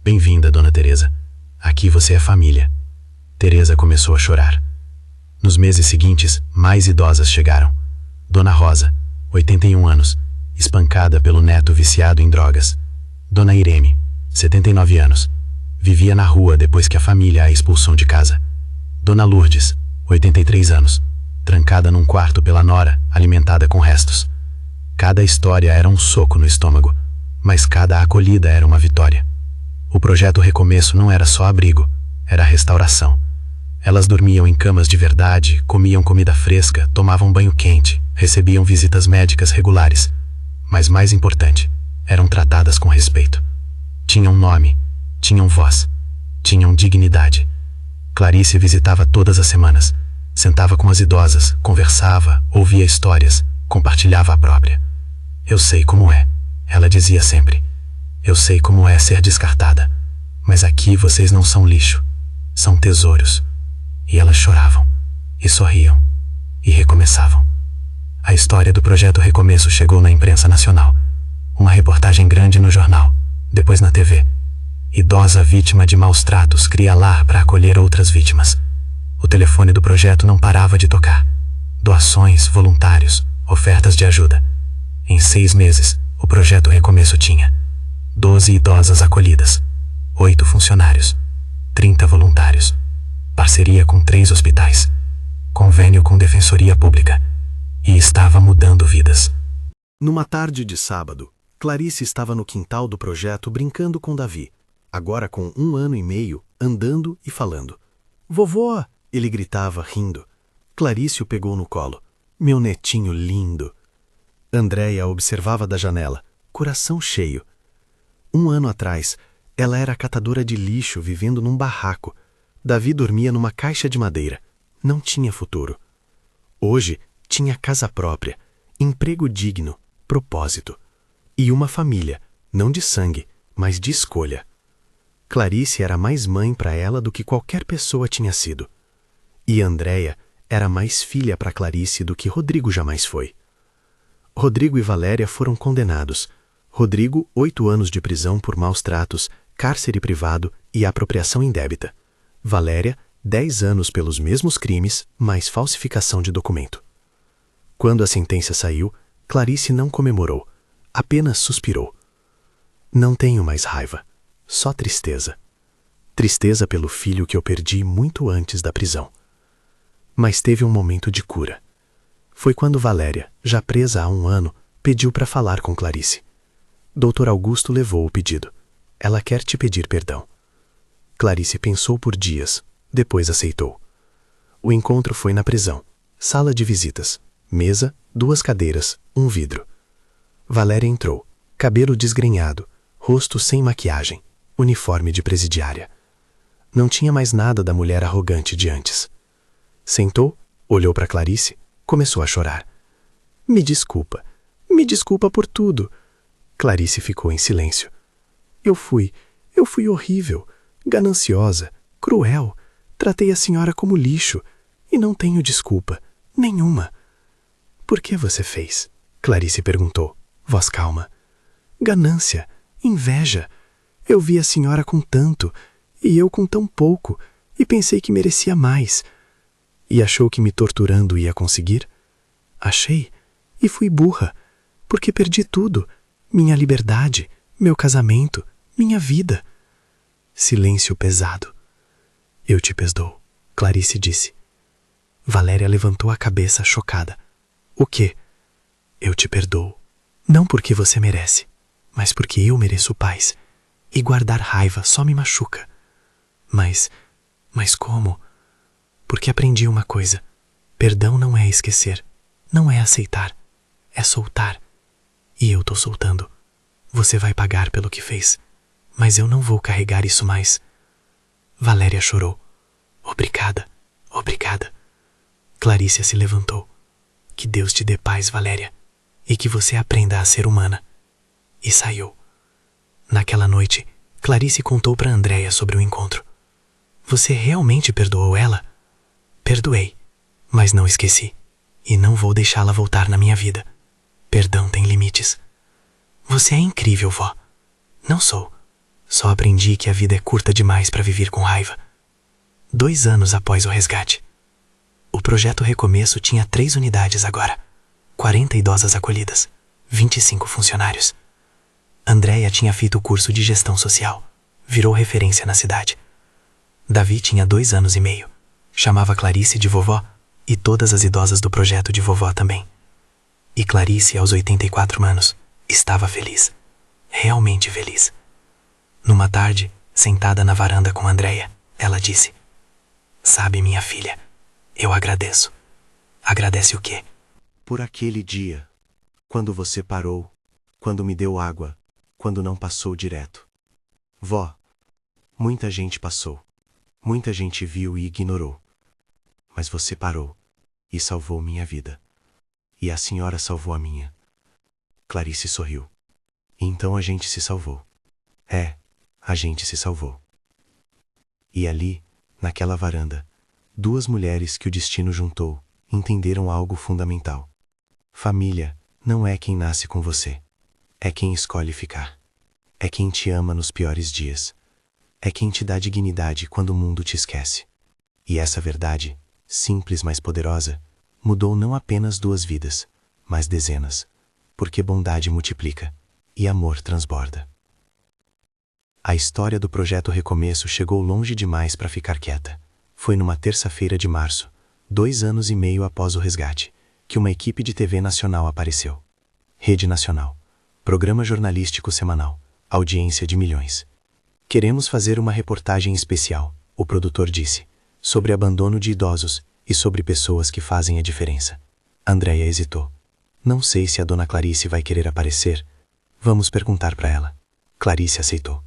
Bem-vinda, Dona Teresa. Aqui você é família. Teresa começou a chorar. Nos meses seguintes, mais idosas chegaram. Dona Rosa, 81 anos, espancada pelo neto viciado em drogas. Dona Irene, 79 anos, vivia na rua depois que a família a expulsou de casa. Dona Lourdes, 83 anos, trancada num quarto pela nora, alimentada com restos. Cada história era um soco no estômago, mas cada acolhida era uma vitória. O projeto Recomeço não era só abrigo, era restauração. Elas dormiam em camas de verdade, comiam comida fresca, tomavam banho quente, recebiam visitas médicas regulares. Mas mais importante, eram tratadas com respeito. Tinham nome, tinham voz, tinham dignidade. Clarice visitava todas as semanas, sentava com as idosas, conversava, ouvia histórias, compartilhava a própria. Eu sei como é, ela dizia sempre. Eu sei como é ser descartada, mas aqui vocês não são lixo, são tesouros. E elas choravam, e sorriam, e recomeçavam. A história do projeto Recomeço chegou na imprensa nacional. Uma reportagem grande no jornal, depois na TV. Idosa vítima de maus tratos cria lar para acolher outras vítimas. O telefone do projeto não parava de tocar. Doações, voluntários, ofertas de ajuda. Em 6 meses, o projeto Recomeço tinha 12 idosas acolhidas, 8 funcionários, 30 voluntários, parceria com 3 hospitais, convênio com Defensoria Pública, e estava mudando vidas. Numa tarde de sábado, Clarice estava no quintal do projeto brincando com Davi, agora com 1 ano e meio, andando e falando. Vovó! Ele gritava, rindo. Clarice o pegou no colo. Meu netinho lindo! Andréia observava da janela, coração cheio. 1 ano atrás, ela era catadora de lixo vivendo num barraco. Davi dormia numa caixa de madeira. Não tinha futuro. Hoje, tinha casa própria, emprego digno, propósito. E uma família, não de sangue, mas de escolha. Clarice era mais mãe para ela do que qualquer pessoa tinha sido. E Andréia era mais filha para Clarice do que Rodrigo jamais foi. Rodrigo e Valéria foram condenados. Rodrigo, 8 anos de prisão por maus tratos, cárcere privado e apropriação indébita. Valéria, 10 anos pelos mesmos crimes, mais falsificação de documento. Quando a sentença saiu, Clarice não comemorou, apenas suspirou. Não tenho mais raiva, só tristeza. Tristeza pelo filho que eu perdi muito antes da prisão. Mas teve um momento de cura. Foi quando Valéria, já presa há 1 ano, pediu para falar com Clarice. Dr. Augusto levou o pedido. Ela quer te pedir perdão. Clarice pensou por dias, depois aceitou. O encontro foi na prisão, sala de visitas, mesa, 2 cadeiras, 1 vidro. Valéria entrou, cabelo desgrenhado, rosto sem maquiagem, uniforme de presidiária. Não tinha mais nada da mulher arrogante de antes. Sentou, olhou para Clarice, começou a chorar. Me desculpa por tudo. Clarice ficou em silêncio. Eu fui horrível, gananciosa, cruel. Tratei a senhora como lixo e não tenho desculpa, nenhuma. Por que você fez? Clarice perguntou, voz calma. Ganância, inveja. Eu vi a senhora com tanto e eu com tão pouco e pensei que merecia mais. E achou que me torturando ia conseguir? Achei e fui burra, porque perdi tudo. Minha liberdade, meu casamento, minha vida. Silêncio pesado. Eu te perdoo, Clarice disse. Valéria levantou a cabeça chocada. O quê? Eu te perdoo. Não porque você merece, mas porque eu mereço paz. E guardar raiva só me machuca. Mas como? Porque aprendi uma coisa. Perdão não é esquecer, não é aceitar, é soltar. E eu tô soltando. Você vai pagar pelo que fez, mas eu não vou carregar isso mais. Valéria chorou. Obrigada, obrigada. Clarice se levantou. Que Deus te dê paz, Valéria, e que você aprenda a ser humana. E saiu. Naquela noite, Clarice contou para Andréia sobre o encontro. Você realmente perdoou ela? Perdoei, mas não esqueci. E não vou deixá-la voltar na minha vida. Perdão tem limites. Você é incrível, vó. Não sou. Só aprendi que a vida é curta demais para viver com raiva. 2 anos após o resgate. O projeto Recomeço tinha 3 unidades agora. 40 idosas acolhidas. 25 funcionários. Andréia tinha feito o curso de gestão social. Virou referência na cidade. Davi tinha 2 anos e meio. Chamava Clarice de vovó e todas as idosas do projeto de vovó também. E Clarice, aos 84 anos, estava feliz. Realmente feliz. Numa tarde, sentada na varanda com Andréia, ela disse: "Sabe, minha filha, eu agradeço." "Agradece o quê?" Por aquele dia, quando você parou, quando me deu água, quando não passou direto. Vó, muita gente passou, muita gente viu e ignorou. Mas você parou e salvou minha vida. E a senhora salvou a minha. Clarice sorriu. Então a gente se salvou. A gente se salvou. E ali, naquela varanda, duas mulheres que o destino juntou entenderam algo fundamental. Família não é quem nasce com você. É quem escolhe ficar. É quem te ama nos piores dias. É quem te dá dignidade quando o mundo te esquece. E essa verdade, simples mas poderosa, mudou não apenas duas vidas, mas dezenas. Porque bondade multiplica e amor transborda. A história do Projeto Recomeço chegou longe demais para ficar quieta. Foi numa terça-feira de março, 2 anos e meio após o resgate, que uma equipe de TV nacional apareceu. Rede Nacional. Programa jornalístico semanal. Audiência de milhões. "Queremos fazer uma reportagem especial", o produtor disse, "sobre abandono de idosos e sobre pessoas que fazem a diferença." Andréia hesitou. "Não sei se a dona Clarice vai querer aparecer. Vamos perguntar para ela." Clarice aceitou.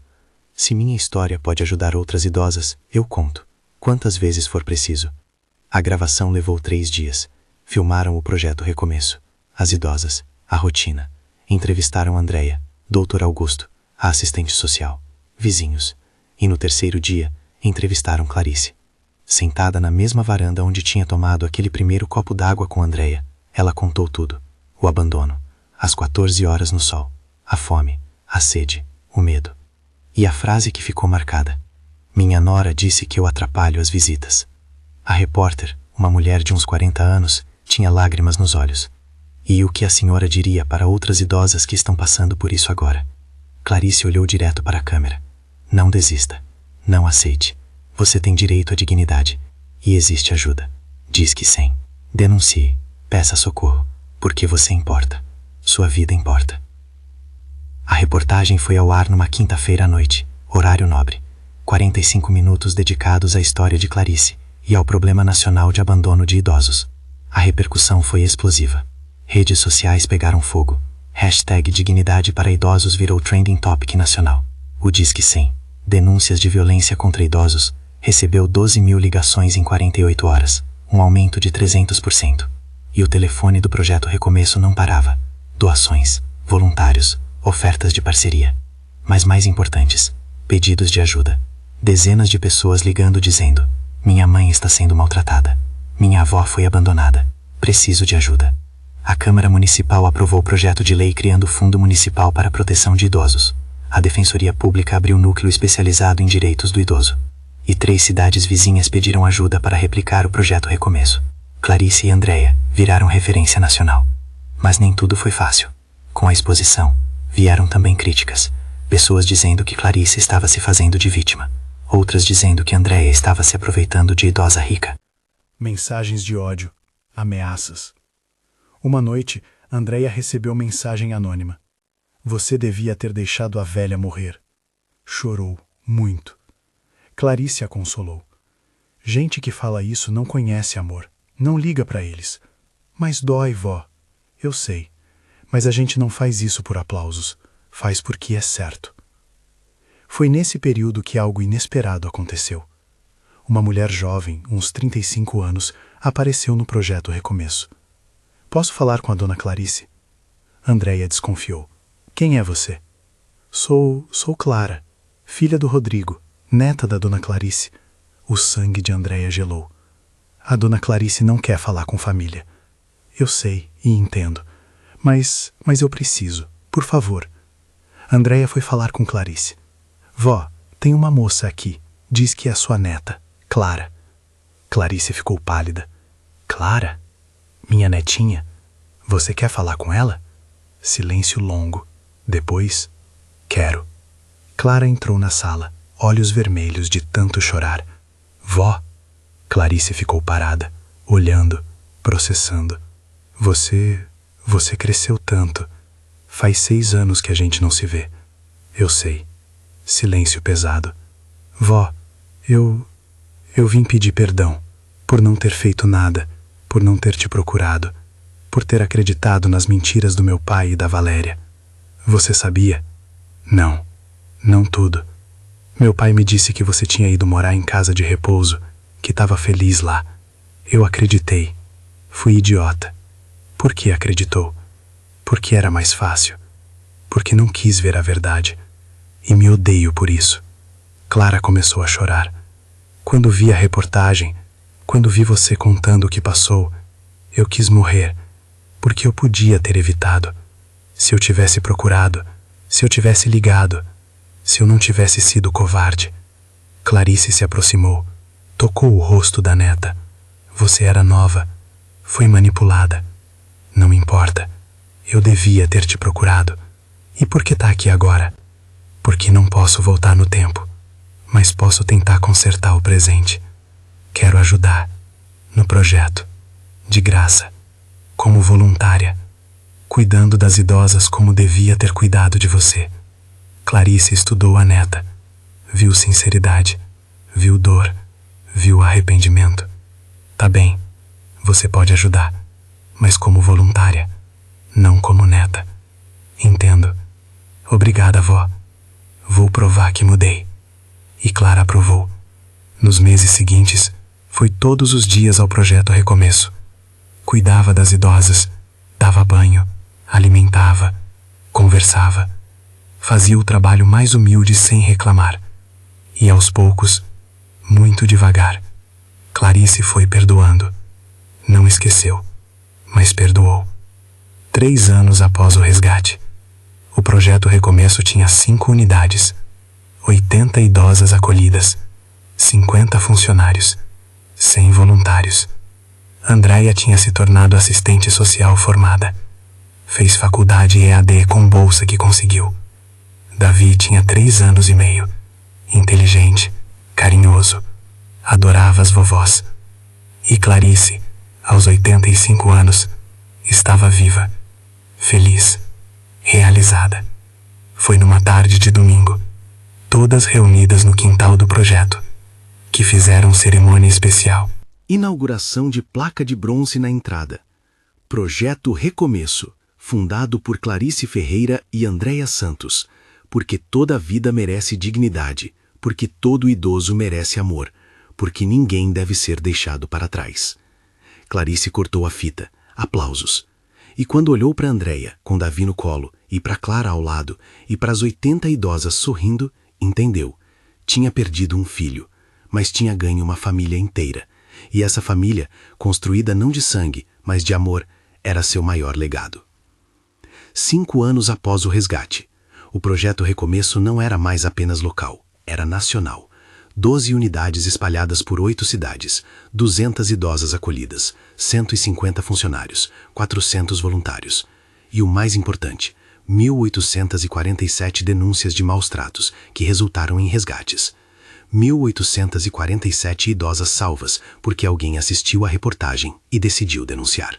"Se minha história pode ajudar outras idosas, eu conto, quantas vezes for preciso." A gravação levou 3 dias. Filmaram o Projeto Recomeço, as idosas, a rotina. Entrevistaram Andréia, Dr. Augusto, a assistente social, vizinhos. E no 3º dia, entrevistaram Clarice. Sentada na mesma varanda onde tinha tomado aquele primeiro copo d'água com Andréia, ela contou tudo. O abandono, as 14 horas no sol, a fome, a sede, o medo. E a frase que ficou marcada: "Minha nora disse que eu atrapalho as visitas." A repórter, uma mulher de uns 40 anos, tinha lágrimas nos olhos. "E o que a senhora diria para outras idosas que estão passando por isso agora?" Clarice olhou direto para a câmera. "Não desista. Não aceite. Você tem direito à dignidade. E existe ajuda. Disque 100. Denuncie. Peça socorro. Porque você importa. Sua vida importa." A reportagem foi ao ar numa quinta-feira à noite, horário nobre. 45 minutos dedicados à história de Clarice e ao problema nacional de abandono de idosos. A repercussão foi explosiva. Redes sociais pegaram fogo. #dignidade para idosos virou trending topic nacional. O Disque 100, denúncias de violência contra idosos, recebeu 12.000 ligações em 48 horas, um aumento de 300%. E o telefone do Projeto Recomeço não parava. Doações, voluntários, ofertas de parceria. Mas mais importantes, pedidos de ajuda. Dezenas de pessoas ligando dizendo: "Minha mãe está sendo maltratada. Minha avó foi abandonada. Preciso de ajuda." A Câmara Municipal aprovou o projeto de lei criando o Fundo Municipal para a Proteção de Idosos. A Defensoria Pública abriu um núcleo especializado em direitos do idoso. E 3 cidades vizinhas pediram ajuda para replicar o Projeto Recomeço. Clarice e Andréia viraram referência nacional. Mas nem tudo foi fácil. Com a exposição, vieram também críticas. Pessoas dizendo que Clarice estava se fazendo de vítima. Outras dizendo que Andréia estava se aproveitando de idosa rica. Mensagens de ódio, ameaças. Uma noite, Andréia recebeu mensagem anônima. "Você devia ter deixado a velha morrer." Chorou muito. Clarice a consolou. "Gente que fala isso não conhece amor. Não liga para eles." "Mas dói, vó." "Eu sei. Mas a gente não faz isso por aplausos. Faz porque é certo." Foi nesse período que algo inesperado aconteceu. Uma mulher jovem, uns 35 anos, apareceu no Projeto Recomeço. "Posso falar com a dona Clarice?" Andréia desconfiou. "Quem é você?" Sou Clara, filha do Rodrigo, neta da dona Clarice." O sangue de Andréia gelou. "A dona Clarice não quer falar com família." "Eu sei e entendo. Mas eu preciso. Por favor." Andréia foi falar com Clarice. "Vó, tem uma moça aqui. Diz que é sua neta, Clara." Clarice ficou pálida. "Clara? Minha netinha? Você quer falar com ela?" Silêncio longo. Depois: "Quero." Clara entrou na sala, olhos vermelhos de tanto chorar. "Vó." Clarice ficou parada, olhando, processando. Você cresceu tanto. Faz 6 anos que a gente não se vê." "Eu sei." Silêncio pesado. Vó, eu vim pedir perdão por não ter feito nada, por não ter te procurado, por ter acreditado nas mentiras do meu pai e da Valéria. Você sabia? Não, não tudo. Meu pai me disse que você tinha ido morar em casa de repouso, que estava feliz lá. Eu acreditei. Fui idiota. Por que acreditou? Porque era mais fácil. Porque não quis ver a verdade. E me odeio por isso. Clara começou a chorar. Quando vi a reportagem, quando vi você contando o que passou, eu quis morrer, porque eu podia ter evitado. Se eu tivesse procurado, se eu tivesse ligado, se eu não tivesse sido covarde. Clarice se aproximou, tocou o rosto da neta. Você era nova, foi manipulada. Não importa, eu devia ter te procurado. E por que tá aqui agora? Porque não posso voltar no tempo, mas posso tentar consertar o presente. Quero ajudar, no projeto, de graça, como voluntária, cuidando das idosas como devia ter cuidado de você. Clarice estudou a neta, viu sinceridade, viu dor, viu arrependimento. Tá bem, você pode ajudar, mas como voluntária, não como neta. Entendo. Obrigada, vó. Vou provar que mudei. E Clara aprovou. Nos meses seguintes, foi todos os dias ao projeto Recomeço. Cuidava das idosas, dava banho, alimentava, conversava. Fazia o trabalho mais humilde sem reclamar. E aos poucos, muito devagar, Clarice foi perdoando. Não esqueceu, mas perdoou. 3 anos após o resgate, o projeto Recomeço tinha 5 unidades, 80 idosas acolhidas, 50 funcionários, 100 voluntários. Andréia tinha se tornado assistente social formada. Fez faculdade EAD com bolsa que conseguiu. Davi tinha 3 anos e meio. Inteligente, carinhoso, adorava as vovós. E Clarice, aos 85 anos, estava viva, feliz, realizada. Foi numa tarde de domingo, todas reunidas no quintal do projeto, que fizeram cerimônia especial. Inauguração de placa de bronze na entrada. Projeto Recomeço, fundado por Clarice Ferreira e Andréia Santos. Porque toda vida merece dignidade, porque todo idoso merece amor, porque ninguém deve ser deixado para trás. Clarice cortou a fita. Aplausos. E quando olhou para Andréia, com Davi no colo, e para Clara ao lado, e para as 80 idosas sorrindo, entendeu. Tinha perdido um filho, mas tinha ganho uma família inteira. E essa família, construída não de sangue, mas de amor, era seu maior legado. 5 anos após o resgate, o projeto Recomeço não era mais apenas local, era nacional. 12 unidades espalhadas por 8 cidades, 200 idosas acolhidas, 150 funcionários, 400 voluntários. E o mais importante, 1.847 denúncias de maus-tratos que resultaram em resgates. 1.847 idosas salvas porque alguém assistiu à reportagem e decidiu denunciar.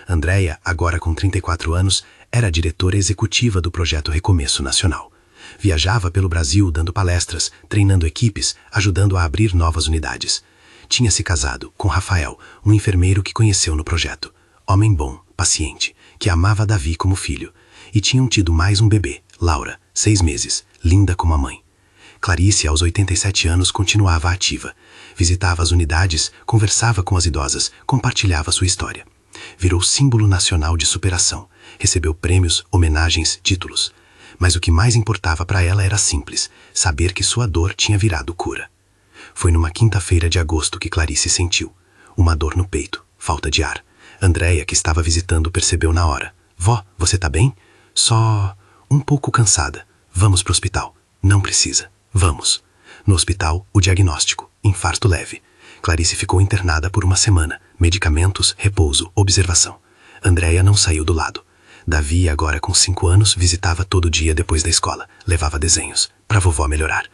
Andréia, agora com 34 anos, era a diretora executiva do projeto Recomeço Nacional. Viajava pelo Brasil dando palestras, treinando equipes, ajudando a abrir novas unidades. Tinha se casado com Rafael, um enfermeiro que conheceu no projeto. Homem bom, paciente, que amava Davi como filho. E tinham tido mais um bebê, Laura, 6 meses, linda como a mãe. Clarice, aos 87 anos, continuava ativa. Visitava as unidades, conversava com as idosas, compartilhava sua história. Virou símbolo nacional de superação. Recebeu prêmios, homenagens, títulos. Mas o que mais importava para ela era simples, saber que sua dor tinha virado cura. Foi numa quinta-feira de agosto que Clarice sentiu. Uma dor no peito, falta de ar. Andréia, que estava visitando, percebeu na hora. Vó, você tá bem? Só um pouco cansada. Vamos pro hospital. Não precisa. Vamos. No hospital, o diagnóstico. Infarto leve. Clarice ficou internada por 1 semana. Medicamentos, repouso, observação. Andréia não saiu do lado. Davi, agora com 5 anos, visitava todo dia depois da escola. Levava desenhos, para a vovó melhorar.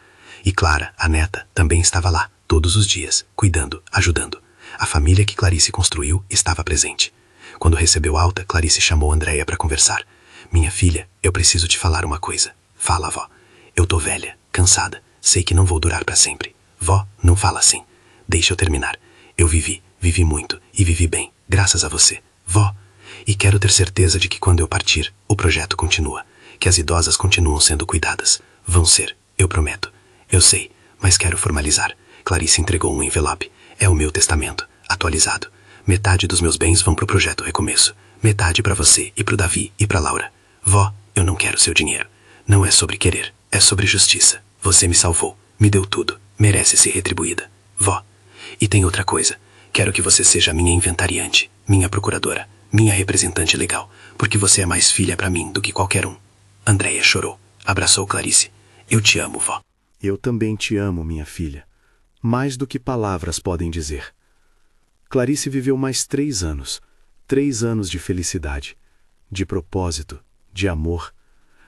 E Clara, a neta, também estava lá, todos os dias, cuidando, ajudando. A família que Clarice construiu estava presente. Quando recebeu alta, Clarice chamou Andréia para conversar. Minha filha, eu preciso te falar uma coisa. Fala, avó. Eu tô velha, cansada. Sei que não vou durar para sempre. Vó, não fala assim. Deixa eu terminar. Eu vivi muito e vivi bem, graças a você, vó. E quero ter certeza de que quando eu partir, o projeto continua. Que as idosas continuam sendo cuidadas. Vão ser, eu prometo. Eu sei, mas quero formalizar. Clarice entregou um envelope. É o meu testamento, atualizado. Metade dos meus bens vão pro projeto Recomeço. Metade para você e pro Davi e pra Laura. Vó, eu não quero seu dinheiro. Não é sobre querer, é sobre justiça. Você me salvou, me deu tudo, merece ser retribuída. Vó, e tem outra coisa. Quero que você seja minha inventariante, minha procuradora, minha representante legal, porque você é mais filha para mim do que qualquer um. Andréia chorou, abraçou Clarice. Eu te amo, vó. Eu também te amo, minha filha. Mais do que palavras podem dizer. Clarice viveu mais 3 anos. 3 anos de felicidade, de propósito, de amor.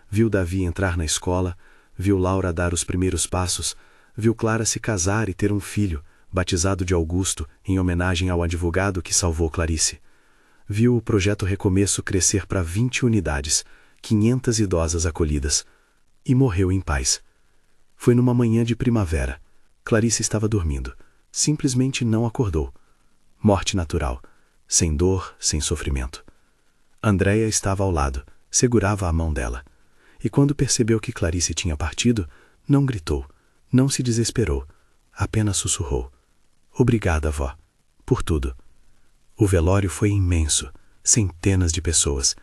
Viu Davi entrar na escola, viu Laura dar os primeiros passos, viu Clara se casar e ter um filho, batizado de Augusto, em homenagem ao advogado que salvou Clarice. Viu o projeto Recomeço crescer para 20 unidades, 500 idosas acolhidas. E morreu em paz. Foi numa manhã de primavera. Clarice estava dormindo. Simplesmente não acordou. Morte natural. Sem dor, sem sofrimento. Andréia estava ao lado, segurava a mão dela. E quando percebeu que Clarice tinha partido, não gritou, não se desesperou, apenas sussurrou. Obrigada, vó, por tudo. O velório foi imenso, centenas de pessoas,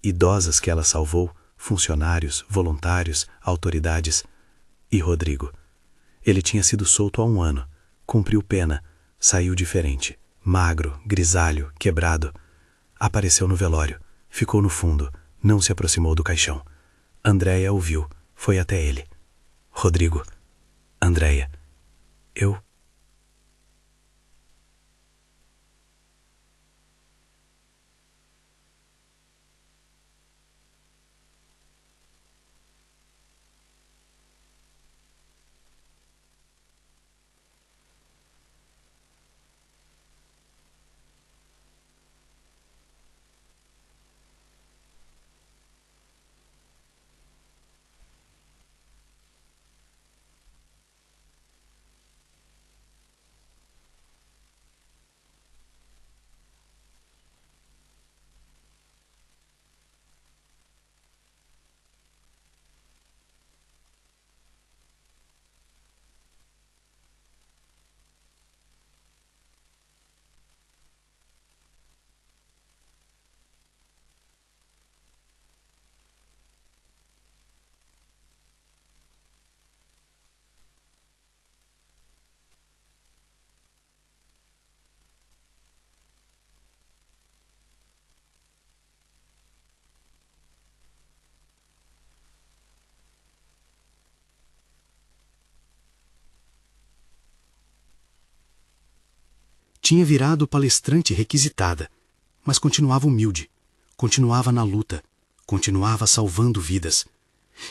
idosas que ela salvou, funcionários, voluntários, autoridades. E Rodrigo. Ele tinha sido solto há 1 ano, cumpriu pena, saiu diferente, magro, grisalho, quebrado. Apareceu no velório, ficou no fundo, não se aproximou do caixão. Andréia o viu, foi até ele. Rodrigo, Andréia, eu... Tinha virado palestrante requisitada, mas continuava humilde, continuava na luta, continuava salvando vidas.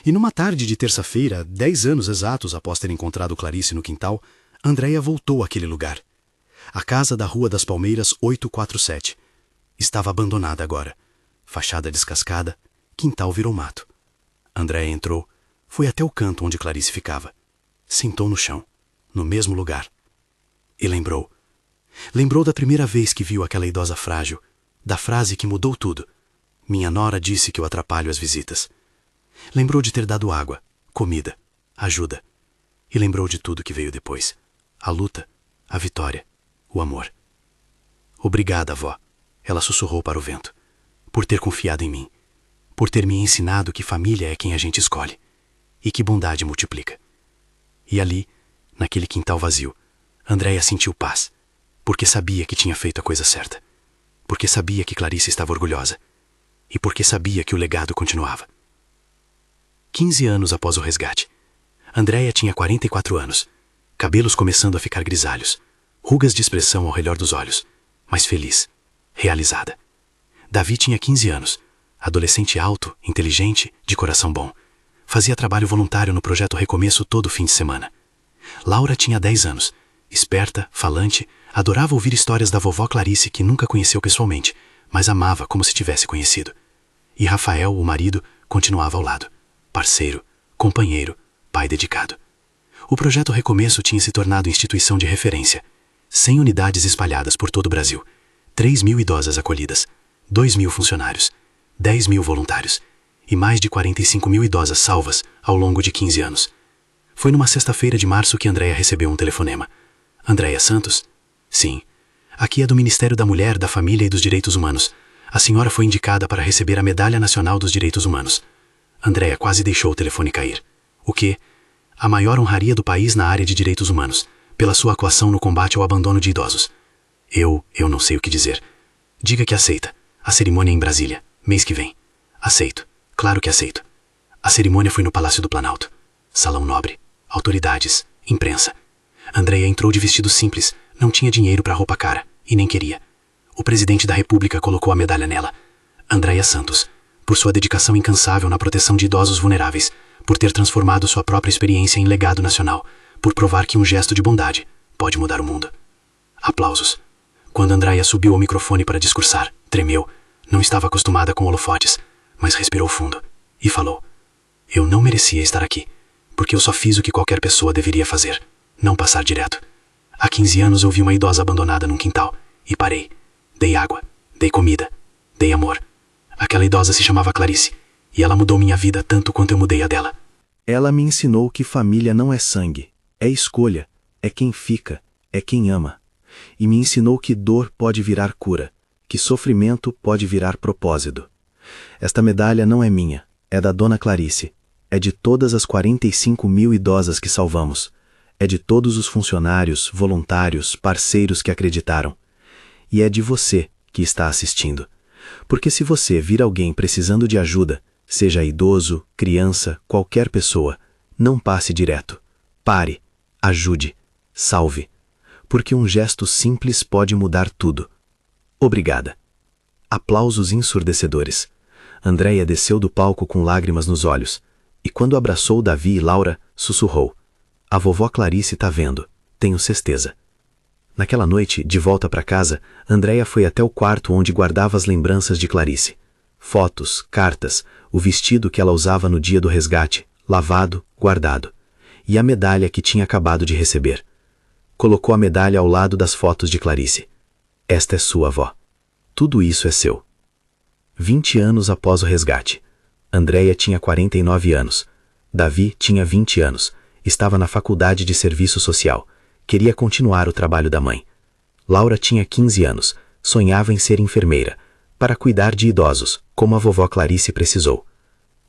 E numa tarde de terça-feira, 10 anos exatos após ter encontrado Clarice no quintal, Andréia voltou àquele lugar. A casa da Rua das Palmeiras 847. Estava abandonada agora. Fachada descascada, quintal virou mato. Andréia entrou, foi até o canto onde Clarice ficava. Sentou no chão, no mesmo lugar. E lembrou. Lembrou da primeira vez que viu aquela idosa frágil, da frase que mudou tudo. Minha nora disse que eu atrapalho as visitas. Lembrou de ter dado água, comida, ajuda. E lembrou de tudo que veio depois. A luta, a vitória, o amor. Obrigada, avó, ela sussurrou para o vento, por ter confiado em mim, por ter me ensinado que família é quem a gente escolhe e que bondade multiplica. E ali, naquele quintal vazio, Andréia sentiu paz, porque sabia que tinha feito a coisa certa, porque sabia que Clarice estava orgulhosa e porque sabia que o legado continuava. 15 anos após o resgate, Andréia tinha 44 anos, cabelos começando a ficar grisalhos, rugas de expressão ao redor dos olhos, mas feliz, realizada. Davi tinha 15 anos, adolescente alto, inteligente, de coração bom. Fazia trabalho voluntário no projeto Recomeço todo fim de semana. Laura tinha 10 anos, esperta, falante, adorava ouvir histórias da vovó Clarice que nunca conheceu pessoalmente, mas amava como se tivesse conhecido. E Rafael, o marido, continuava ao lado, parceiro, companheiro, pai dedicado. O projeto Recomeço tinha se tornado instituição de referência. 100 unidades espalhadas por todo o Brasil, 3.000 idosas acolhidas, 2.000 funcionários, 10.000 voluntários e mais de 45.000 idosas salvas ao longo de 15 anos. Foi numa sexta-feira de março que Andréia recebeu um telefonema. Andréia Santos? Sim. Aqui é do Ministério da Mulher, da Família e dos Direitos Humanos. A senhora foi indicada para receber a Medalha Nacional dos Direitos Humanos. Andréia quase deixou o telefone cair. O quê? A maior honraria do país na área de direitos humanos, pela sua atuação no combate ao abandono de idosos. Eu não sei o que dizer. Diga que aceita. A cerimônia é em Brasília, mês que vem. Aceito. Claro que aceito. A cerimônia foi no Palácio do Planalto. Salão nobre. Autoridades. Imprensa. Andréia entrou de vestido simples, não tinha dinheiro para roupa cara, e nem queria. O presidente da República colocou a medalha nela. Andréia Santos, por sua dedicação incansável na proteção de idosos vulneráveis, por ter transformado sua própria experiência em legado nacional, por provar que um gesto de bondade pode mudar o mundo. Aplausos. Quando Andréia subiu ao microfone para discursar, tremeu. Não estava acostumada com holofotes, mas respirou fundo e falou: Eu não merecia estar aqui, porque eu só fiz o que qualquer pessoa deveria fazer, não passar direto. Há 15 anos eu vi uma idosa abandonada num quintal e parei. Dei água, dei comida, dei amor. Aquela idosa se chamava Clarice e ela mudou minha vida tanto quanto eu mudei a dela. Ela me ensinou que família não é sangue, é escolha, é quem fica, é quem ama. E me ensinou que dor pode virar cura, que sofrimento pode virar propósito. Esta medalha não é minha, é da Dona Clarice. É de todas as 45.000 idosas que salvamos. É de todos os funcionários, voluntários, parceiros que acreditaram. E é de você que está assistindo. Porque se você vir alguém precisando de ajuda, seja idoso, criança, qualquer pessoa, não passe direto. Pare, ajude, salve. Porque um gesto simples pode mudar tudo. Obrigada. Aplausos ensurdecedores. Andréia desceu do palco com lágrimas nos olhos, e quando abraçou Davi e Laura, sussurrou: A vovó Clarice tá vendo, tenho certeza. Naquela noite, de volta para casa, Andréia foi até o quarto onde guardava as lembranças de Clarice. Fotos, cartas, o vestido que ela usava no dia do resgate, lavado, guardado, e a medalha que tinha acabado de receber. Colocou a medalha ao lado das fotos de Clarice. Esta é sua, avó. Tudo isso é seu. 20 anos após o resgate. Andréia tinha 49 anos. Davi tinha 20 anos. Estava na faculdade de serviço social. Queria continuar o trabalho da mãe. Laura tinha 15 anos. Sonhava em ser enfermeira, para cuidar de idosos, como a vovó Clarice precisou.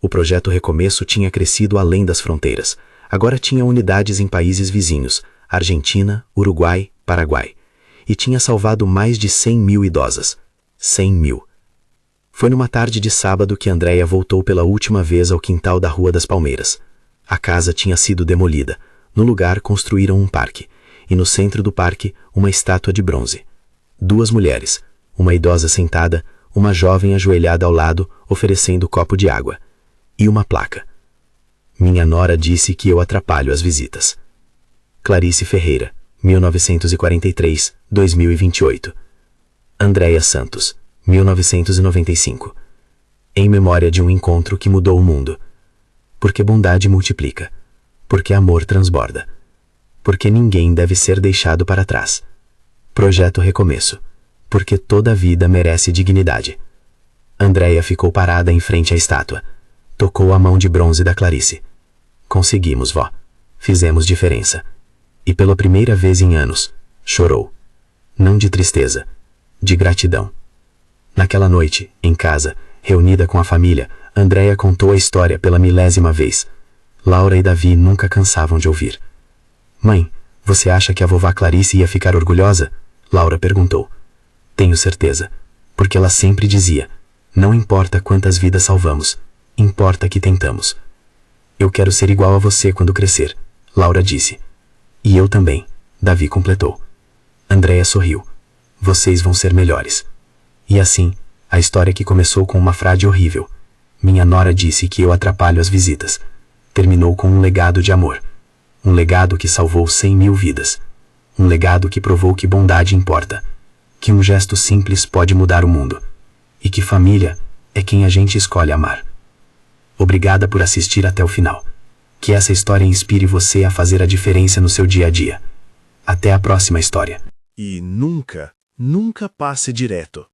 O projeto Recomeço tinha crescido além das fronteiras. Agora tinha unidades em países vizinhos, Argentina, Uruguai, Paraguai. E tinha salvado mais de 100.000 idosas. 100.000. Foi numa tarde de sábado que Andréia voltou pela última vez ao quintal da Rua das Palmeiras. A casa tinha sido demolida. No lugar construíram um parque. E no centro do parque, uma estátua de bronze. 2 mulheres, uma idosa sentada, uma jovem ajoelhada ao lado, oferecendo copo de água. E uma placa. Minha nora disse que eu atrapalho as visitas. Clarice Ferreira, 1943-2028. Andréia Santos, 1995. Em memória de um encontro que mudou o mundo. Porque bondade multiplica. Porque amor transborda. Porque ninguém deve ser deixado para trás. Projeto Recomeço. Porque toda vida merece dignidade. Andréia ficou parada em frente à estátua. Tocou a mão de bronze da Clarice. Conseguimos, vó. Fizemos diferença. E pela primeira vez em anos, chorou. Não de tristeza, de gratidão. Naquela noite, em casa, reunida com a família, Andréia contou a história pela 1000ª vez. Laura e Davi nunca cansavam de ouvir. Mãe, você acha que a vovó Clarice ia ficar orgulhosa? Laura perguntou. Tenho certeza, porque ela sempre dizia, não importa quantas vidas salvamos, importa que tentamos. Eu quero ser igual a você quando crescer, Laura disse. E eu também, Davi completou. Andréia sorriu. Vocês vão ser melhores. E assim, a história que começou com uma frase horrível. Minha nora disse que eu atrapalho as visitas. Terminou com um legado de amor. Um legado que salvou 100.000 vidas. Um legado que provou que bondade importa. Que um gesto simples pode mudar o mundo. E que família é quem a gente escolhe amar. Obrigada por assistir até o final. Que essa história inspire você a fazer a diferença no seu dia a dia. Até a próxima história. E nunca, nunca passe direto.